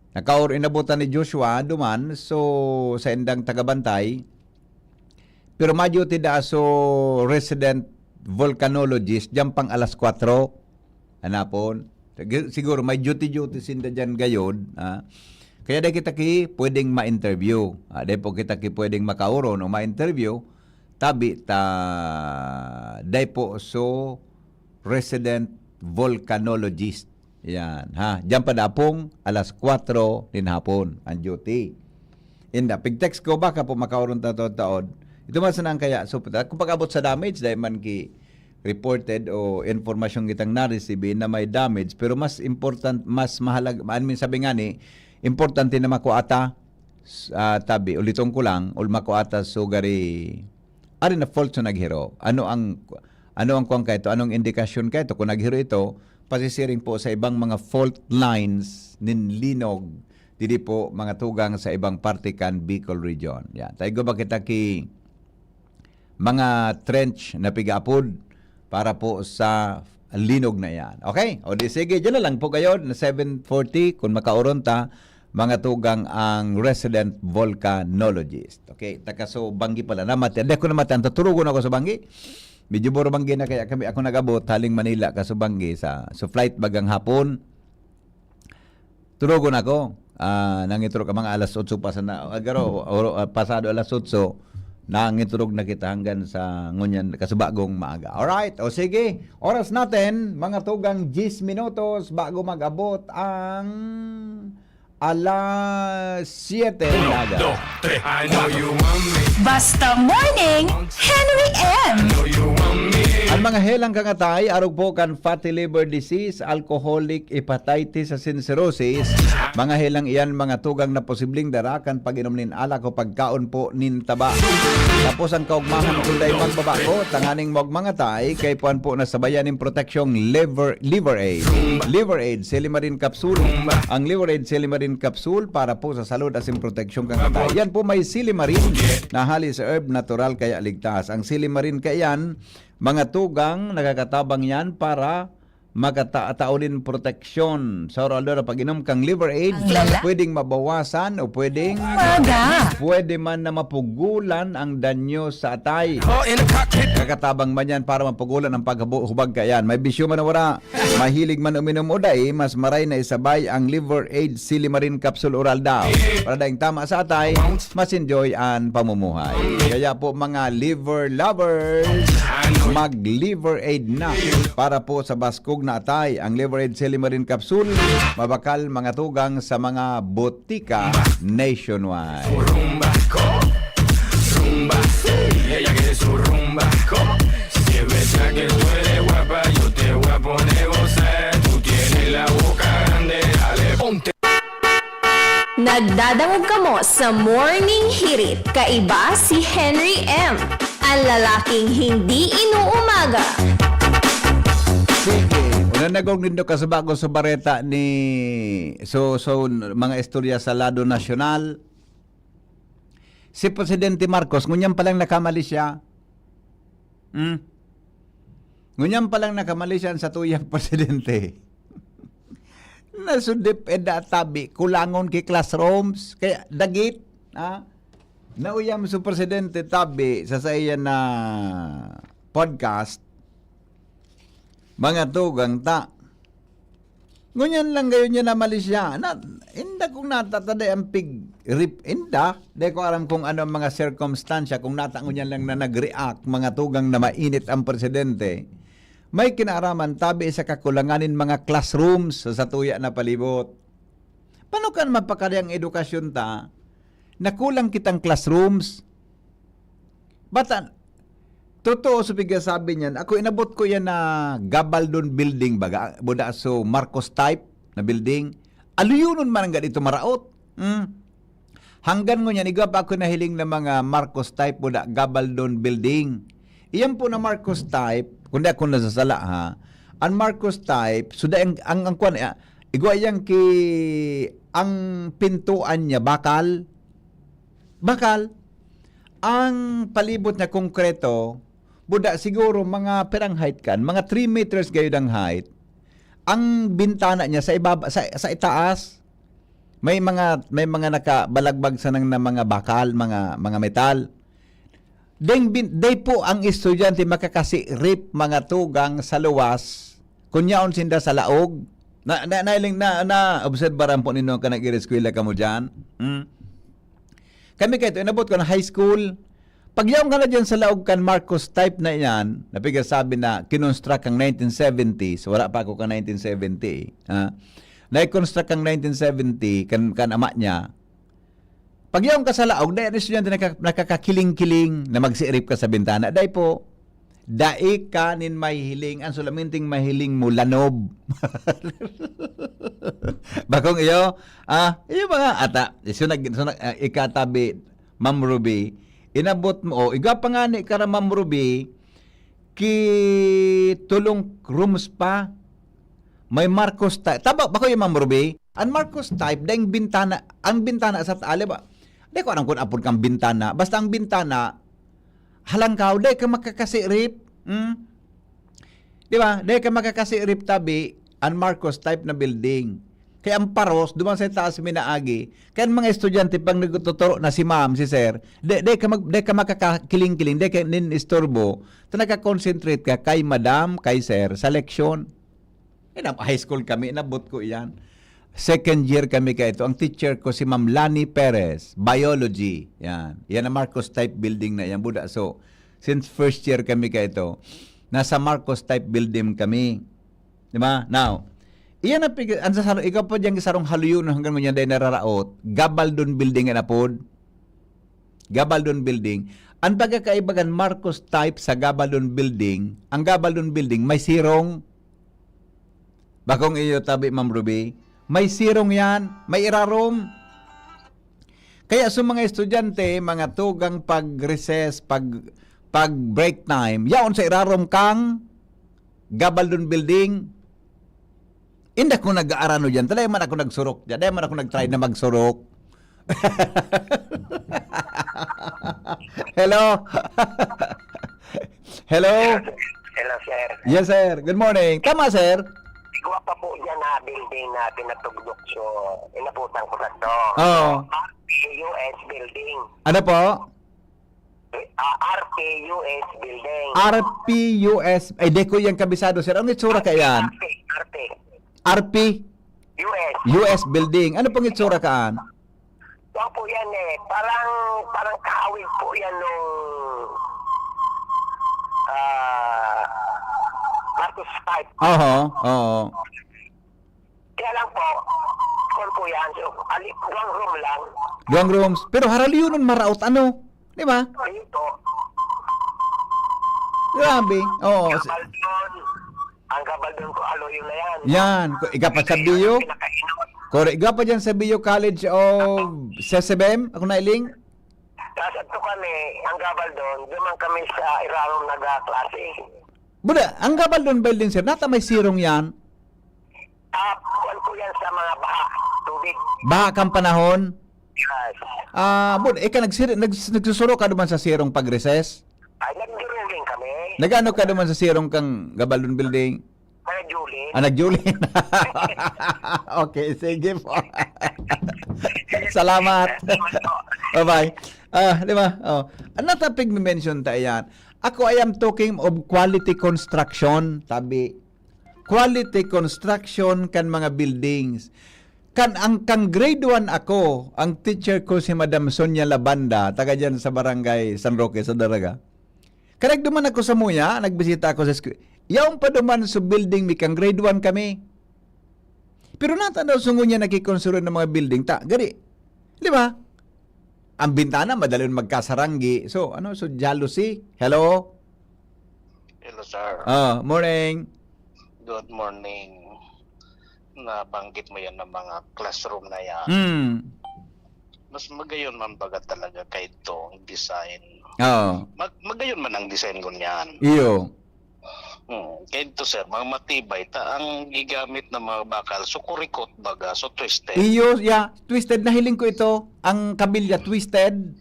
Nakaor inabutan ni Joshua duman so sa indang tagabantay. Pero madyo tida so resident volcanologist diyan pang alas 4 anapon. Siguro may duty sinda diyan gayod, Kaya dahil kita pwedeng ma-interview. Dahil po kita pwedeng makauron o ma-interview. Tabi dahil po so resident volcanologist. Yan, diyan pa dapong alas 4 din hapon ang duty. Inda, pig-text ko baka po makauron taon. Ito man sanang kaya. So, kung pag-abot sa damage, dahil man reported o informasyon kitang na-receive na may damage, pero mas important, mas mahalaga, sabi nga ni, importante na makuata, tabi, ulitong ko lang, makuata sugari, ari na fault sa naghiro. Ano ang kuwang ka ito? Anong indikasyon ka ito? Kung naghiro ito, pasisiring po sa ibang mga fault lines linog, dili po mga tugang sa ibang partikan Bicol region. Yan. Tayo ba kita mga trench na pigapod para po sa linog na yan. Okay? O di sige, dyan na lang po kayo na 7:40 kung makauron ta, mga tugang ang resident volcanologist. Okay? Takaso Bangi pala. Hindi ko namatan. Tuturugon ako sa Bangi. Medyo buro Bangi na kaya ako nagabot haling Manila kaso Bangi sa flight bagang hapon. Turugon ako. Nangiturog ka mga alas 8 pasado alas 8 nangiturog na kita hanggang sa ngunyan kasubagong maaga. Alright, o sige, oras natin, mga tugang 10 minutos bago mag-abot ang alas 7 na aga. I know you want me. Basta Morning, Henry M. I know you want me. Ang mga helang kangatay, arog po kan fatty liver disease, alcoholic hepatitis, asin cirrhosis. Mga helang iyan, mga tugang na posibleng darakan pag-inom nin alak o pagkaon po nin taba. Tapos ang kaugmahan kung day magbabako, tanganing mog mga tay, kay puan po na sabayan ng proteksyong liver aid. Liver aid, Silimarin capsule. Ang liver aid, Silimarin capsule para po sa salud asin proteksyon kangatay. Yan po may Silimarin na hali sa herb natural kaya ligtas. Ang Silimarin kayan, mga tugang, nakakatabang yan para magkataonin proteksyon. Sa oral na pag-inom kang liver aid, pwedeng mabawasan o pwedeng pwede man na mapugulan ang danyo sa atay. Kakatabang man yan para mapugulan ang paghubag kayan. May bisyo man na wala, mahilig man uminom o day, mas maray na isabay ang liver aid Silimarin capsule oral daw. Para daing tama sa atay, mas enjoy ang pamumuhay. Kaya po mga liver lovers, mag-liver aid na para po sa baskog na atay. Ang liver aid Silimarin capsule, mabakal mga tugang sa mga botika nationwide. Nagdadangog kamo sa Morning Hirit. Kaiba si Henry M. Ang lalaking hindi inuumaga. Sige. Unanagog nindo ka sa bago sa bareta ni so mga istorya sa lado nasyonal. Si Presidente Marcos, ngunyan palang nakamali siya. Ngunyan palang nakamali siya sa tuyang presidente. Nasundip eda tabi, kulangon ki classrooms, kaya dagit, nauyam sa presidente tabi sa iya na podcast, mga tugang ta. Ngunyan lang gayon niya na mali siya. Inda kung natataday ang pig-rip, inda. Di ko alam kung ano ang mga circumstansya, kung natangunyan lang na nag-react, mga tugang na mainit ang presidente. May kinaaraman tabi sa kakulanganin mga classrooms sa tuya na palibot. Paano kan mapakadayang edukasyon ta? Nakulang kitang classrooms. Batan, totoo sa sabi niyan, ako inabot ko yan na Gabaldon building baga, buda so Marcos type na building. Aluyunon man ang ganito maraot. Hanggan ko yan, igwa pa ako nahiling na mga Marcos type buda Gabaldon building. Iyan po na Marcos type, kundi ako nasasala ha, ang Marcos type, suda ang kwan, igwa yang ang pintuan niya, bakal, ang palibot na konkreto, buda siguro mga perang height kan, mga 3 meters gayud ang height, ang bintana niya sa ibaba, sa itaas, may mga nakabalagbag sa nang na mga bakal, mga metal. Day po ang estudyante makakasirip mga tugang sa luwas kunyaon sinda sa laog na obserbaran po ninyo ka nag-ireskwela ka mo dyan. Kami kayo inabot ko na high school, pagyaon ka na dyan sa laog kan Marcos type na yan, napigasabi na kinonstruct ang 1970s, wala pa ako ka 1970 na-construct ang 1970 kan ama niya. Pagyaon ka sa laog, dahil ang estudyante nakakakiling-kiling na magsirip ka sa bintana. Dahil po, dai ka nin mahihiling, ang sulaminting mahiling mo lanob. Bakong iyo, iyo mga ata, ikatabi, Ma'am Ruby, inabot mo, iga pa nga ni ka Ma'am Ruby, ki tulong rooms pa, may Marcos type. Taba, bako yung Ma'am Ruby, ang Marcos type, dahil ang bintana sa taali ba? Di ko alam kung apod kang bintana. Basta ang bintana, halangkaw, di ka makakasirip. Di ba? Di ka makakasirip tabi ang Marcos type na building. Kaya ang paros, duman sa taas minaagi, kaya ang mga estudyante pag nagtuturo na si ma'am, si sir, di ka makakakiling-kiling, di ka nin-istorbo, naka-concentrate ka kay madam, kay sir, sa leksyon. High school kami, inabot ko iyan. Second year kami ka ito. Ang teacher ko si Ma'am Lani Perez, biology. Yan. Yan ang Marcos type building na yan, Buda. So, since first year kami ka ito, nasa Marcos type building kami. Diba? Now, iyan ang ikaw po dyan sarong haluyun hanggang mo yan dahil nararaot. Gabaldon building na pod. Gabaldon Building. Ang pagkakaibagan Marcos type sa Gabaldon Building, ang Gabaldon Building may sirong, bakong iyo tabi, Ma'am Ruby, may sirong yan, may irarom. Kaya sa mga estudyante, mga tugang pag-recess, pag-break time, yaon sa irarom kang Gabaldon Building. Hindi ako nag-aarano dyan. Talay man ako nagsurok dyan. Talay man ako nag-try na magsurok. Hello? Hello? Hello, sir. Yes, sir. Good morning. Tama, sir. Ikaw pa po dyan na building na pinatugdok so inabutan ko na to. Oo. RPUS building. Ano po? RPUS building. RPUS. Ay, di ko yung kabisado, sir. Ano itsura ka yan? RP? US Building. Ano pong itsura kaan? So po yan parang kahawig po yan nung Marcos type. Oo. Kaya lang po, kung po yan, so, one room lang. Duang rooms. Pero haraliyo nun maraot ano? Di ba? Ayun po. Grabe. Oo. Ang Gabaldon ko, aloy na yan. Yan. Iga pa sa Bio? Correct. Iga pa dyan sa Bio College of SSBM? Ako nailing? Tapos ito kami, ang Gabaldon, duman kami sa irarong nag-klase. Buda, ang Gabaldon Building, sir, nata may sirong yan? Kuwan po yan sa mga baha, tubig. Baha kang panahon? Yes. Buda, nagsusuro ka duman sa sirong pag-recess? Ay, nag-drawing kami. Nag-ano ka duman sa sirong kang Gabaldon Building? Nag-Julie. Nag-Julie. Okay, sige po. Salamat. Bye-bye. Di ba? Ano topic mention tayo yan? Ako, I am talking of quality construction. Tabi. Quality construction kan mga buildings. Kang grade 1 ako, ang teacher ko si Madam Sonia Labanda, taga dyan sa barangay San Roque, sa Daraga. Karag duman ako sa Muya, nagbisita ako sa school. Yaong pa duman sa building, mi kang grade 1 kami. Pero nata daw sungo niya nakikonstruct ng mga building. Gari. Di ba? Ang bintana, madali magkasaranggi. So, jealousy. Hello? Hello, sir. Morning. Good morning. Nabanggit mo yan ng mga classroom na yan. Mas magayon man baga talaga kay itong design. Magayon man ang design ko niyan. Iyo. Kaya ito, sir, mga matibay ang gigamit ng mga bakal. So, kurikot baga. So, twisted. Iyo, twisted. Nahiling ko ito. Ang kabilya, twisted.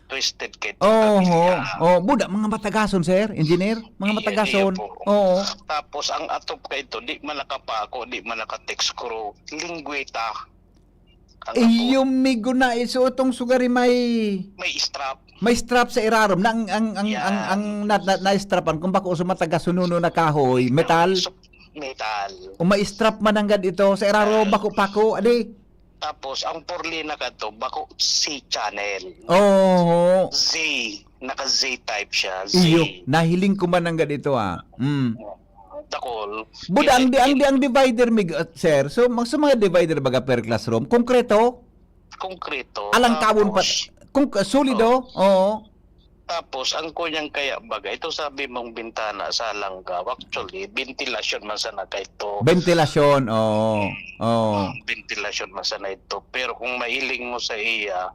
Twisted kay ito. Buda, mga matagason, sir. Engineer. Mga matagason. Oo. Tapos, ang atop kay ito, di man nakapako, di man nakatext screw. Lingwita. Iyo, migo na. So, itong sugari may strap. May strap sa irarom na ang na-strapan kung bako sa matagasununo na kahoy, metal. Metal. O may strap man agad ito sa irarom, bako-pako, adi. Tapos, ang porlina ka to, bako C-channel. Z. Naka-Z type siya. Z. Iyo, nahiling ko man agad ito Takol. Buda, ang divider, sir. So, mga divider baga per classroom, konkreto? Alang kawon pa. Kung solido, oo. Tapos, ang kunyang kaya baga, ito sabi mong bintana sa langgaw, actually, ventilasyon man sana ka ito. Ventilasyon, oo. Ventilasyon man sana ito. Pero kung mahiling mo sa iya,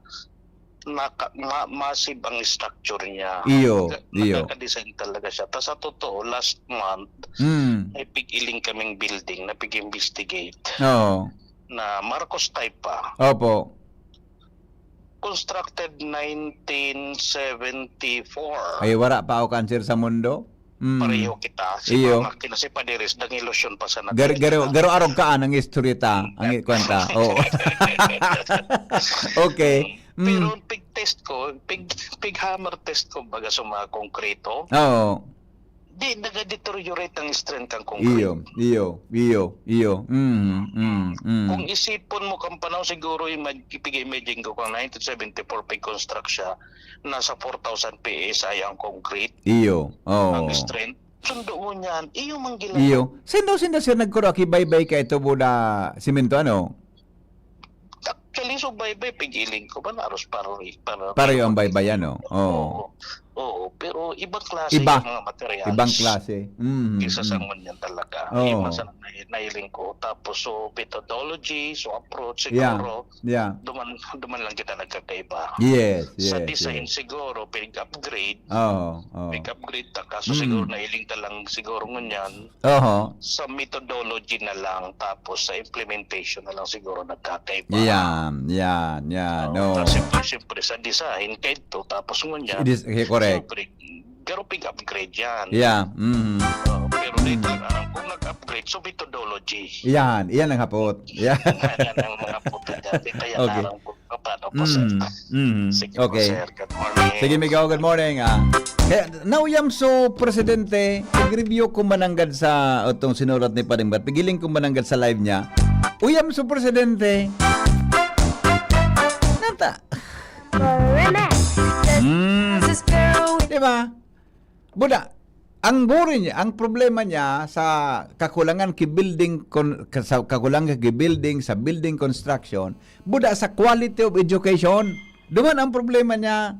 massive ang structure niya. Iyo. Nagka-design talaga siya. Tapos sa totoo, last month, ay pig-iling kaming building na pig-investigate. Na Marcos type pa. Opo. Constructed 1974. Ay, wala pa ako cancer sa mundo? Pareho kita. Si Makina, si Padiris, nang ilusyon pa sa natin. Garo arog ka ang istorita, ang kwenta. Oo. Okay. Pero pig-test ko, pig-hammer test ko baga sa mga konkreto. Oo. Di, nag-deteriorate ang strength ang concrete. Iyo. Kung isipon mo kang panahon, siguro ipig-imagine ko kung 1974 pag-construct siya, nasa 4,000 PSI ang concrete. Iyo. Ang strength. Sundo mo niyan, iyo manggila. Iyo. Sindo sir nagkuro, baybay ka ito buda simento, ano? Actually, so bye-bye, pigiling ko ba naros Para yung baybayan, no? Oo, pero ibang klase Iba. yung mga materials. Ibang klase. Kisa sa ngunyan talaga. Iba sa nailing ko. Tapos, so methodology, so approach, siguro, Yeah. duman lang kita nagkakaiba. Yes. Sa design siguro, pig-upgrade. Pig-upgrade ta. Kaso siguro nailing ta lang siguro ngunyan. Sa methodology na lang. Tapos sa implementation na lang siguro nagkakaiba. Yan. No. Siyempre sa design, kahit to. Tapos ngunyan. Correct. Pero pig-upgrade yan. Yeah. Pero dito, kung nag-upgrade, so methodology. Yan ang hapot. Yan. Yan ang mga puto dati. Kaya Okay. narang po paano po, sir. Sige po, Okay. sir. Good morning. Sige, Miguel, good morning. Kaya, nauyam so, Presidente, nag-review ko mananggad sa itong sinulat ni Padingbat. Pigiling ko mananggad sa live niya. Uyam so, Presidente. Nata. Diba? Buda, ang boring niya, ang problema niya sa kakulangan sa building construction, buda sa quality of education. Duman ang problema niya.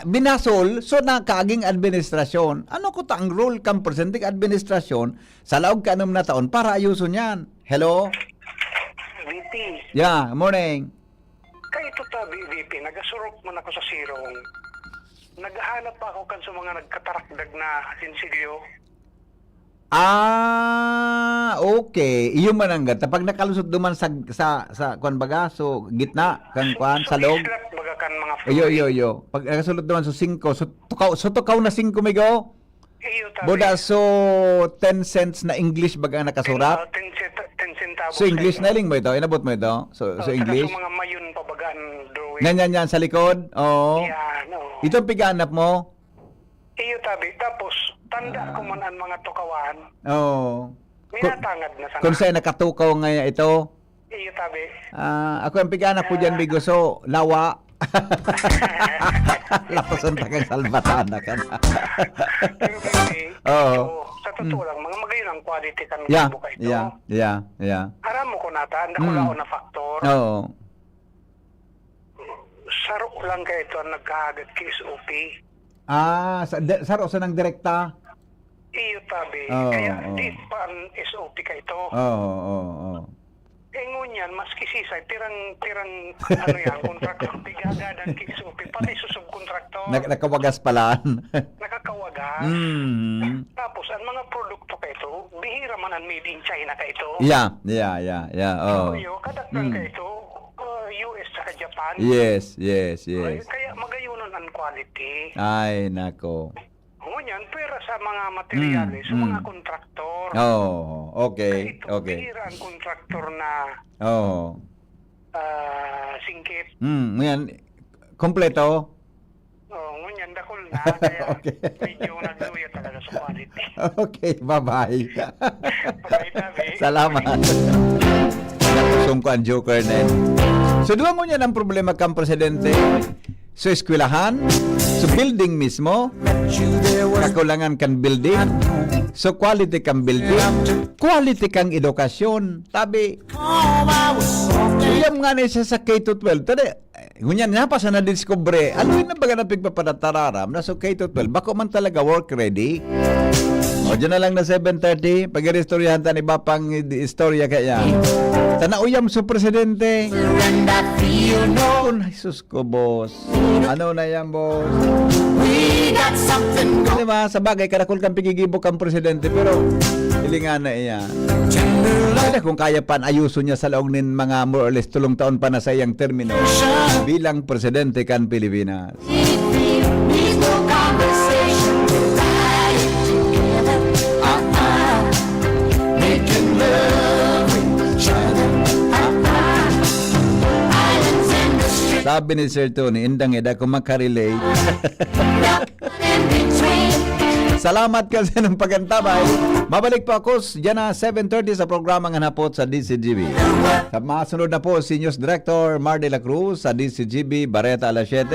Binasol, so nakaging administrasyon. Ano ko ta ang role kang presenting administrasyon sa laog ka na taon para ayuson yan? Hello? VP. Yeah, morning. Kaya ito ta, VP, nagasurok mo na ako sa sirong. Naghahanap pa ako kan sa mga nagkatarakdag na sinsilyo. Okay. Iyo mananggat. Kapag nakalusot duman sa kuan baga, so gitna kang kuan sa loob. Baga kan mga Yo. Pag nakasulot duman so 5, so tukaw na 5 migo. Boda so 10 cents na English baga nakasurat. 10 centavos. So English na ling mo ito, inabot mo ito. So English. Sa mga mayon pa bagaan drawing. Yan sa likod. Oo. Yan, oo. Ito ang piganap mo. Iyo tabi. Tapos, tanda ko man ang mga tukawan. Oo. Minatangad na sana. Kung sa'yo nakatukaw ngayon ito. Iyo tabi. Ako ang piganap po dyan, Bigo. So, lawa. Lapasan na kang salbatana ka na. Pero baby, sa totoo lang, mga magayon ang quality kan buka ito. Yeah. Aram mo ko nata, anda ko lao na faktor. Oo. Saro lang kayo ito ang nagkaagad kay SOP. Saro sa nang direkta? Iyo tabi. Kaya di pa ang SOP ka ito. Oo. Ngunyan, maski sisay, tirang ano yan, kontraktor, pigagadan kay SOP, pati susubkontraktor. Nakawagas palaan. Nakakawagas. Tapos, ang mga produkto ka ito, bihira man ang made in China ka ito. Yeah. Oh. Kadagdag ka ito, US sa Japan. Yes. Kaya magayunon ang quality. Ay, nako. Ngunyan, pera sa mga materyales, sa mga kontraktor. Okay. Bihira ang kontraktor na singkit. Ngayon, kompleto? Ngunyan, dakol na. Kaya medyo nagluya talaga sa quality. Okay, bye-bye. Bye-bye. Salamat. Nakusong ko ang joker na yun. So, duwa mo niyan ang problema kang presidente. So, eskwelahan, so building mismo, kakulangan kan building, so quality kang building, quality kang edukasyon. Tabi, iyam nga na siya sa K-12. Tadi, ngunyan nga pa sa na-discover, ano yun na baga na pigpapadatararam na so K-12, bako man talaga work ready. O, dyan na lang na 7:30, pag-restoryahan ta ni Bapang istorya kaya. Tanauyam sa presidente. Oh, Jesus ko, boss. Ano na yan, boss? Diba, sa bagay, karakol kang pigigibok ang presidente, pero hilingan na iyan. Kung kaya pa, ayuso niya sa laong nin mga more or less tulong taon pa na sa iyang termino bilang presidente kan Pilipinas. Sabi ni Sir Tony, indang eda kung makarelate. Salamat kasi ng pagantabay. Mabalik po ako dyan na 7:30 sa programang hanapot sa DCGB. Sa masunod na po si News Director Mar de la Cruz sa DCGB Barreta alas 7.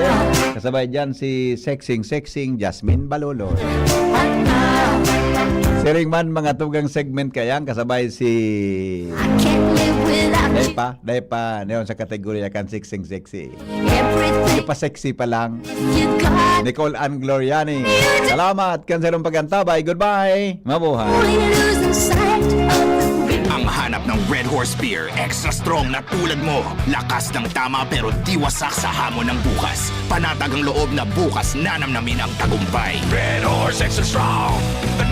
Kasabay dyan si Sexing Jasmine Balolo. Siring man mga tugang segment kayang kasabay si Depa neon sa kategorya kan sexy sexy. Hindi pa sexy pa lang. Nicole Ann Gloriani. Salamat kan sa inyong pagantabay. Goodbye. Mabuhay. Ang hanap ng Red Horse Beer, extra strong na tulad mo. Lakas ng tama pero di wasak sa hamon ng bukas. Panatag ang loob na bukas nanamnamin ang tagumpay. Red Horse Extra Strong, the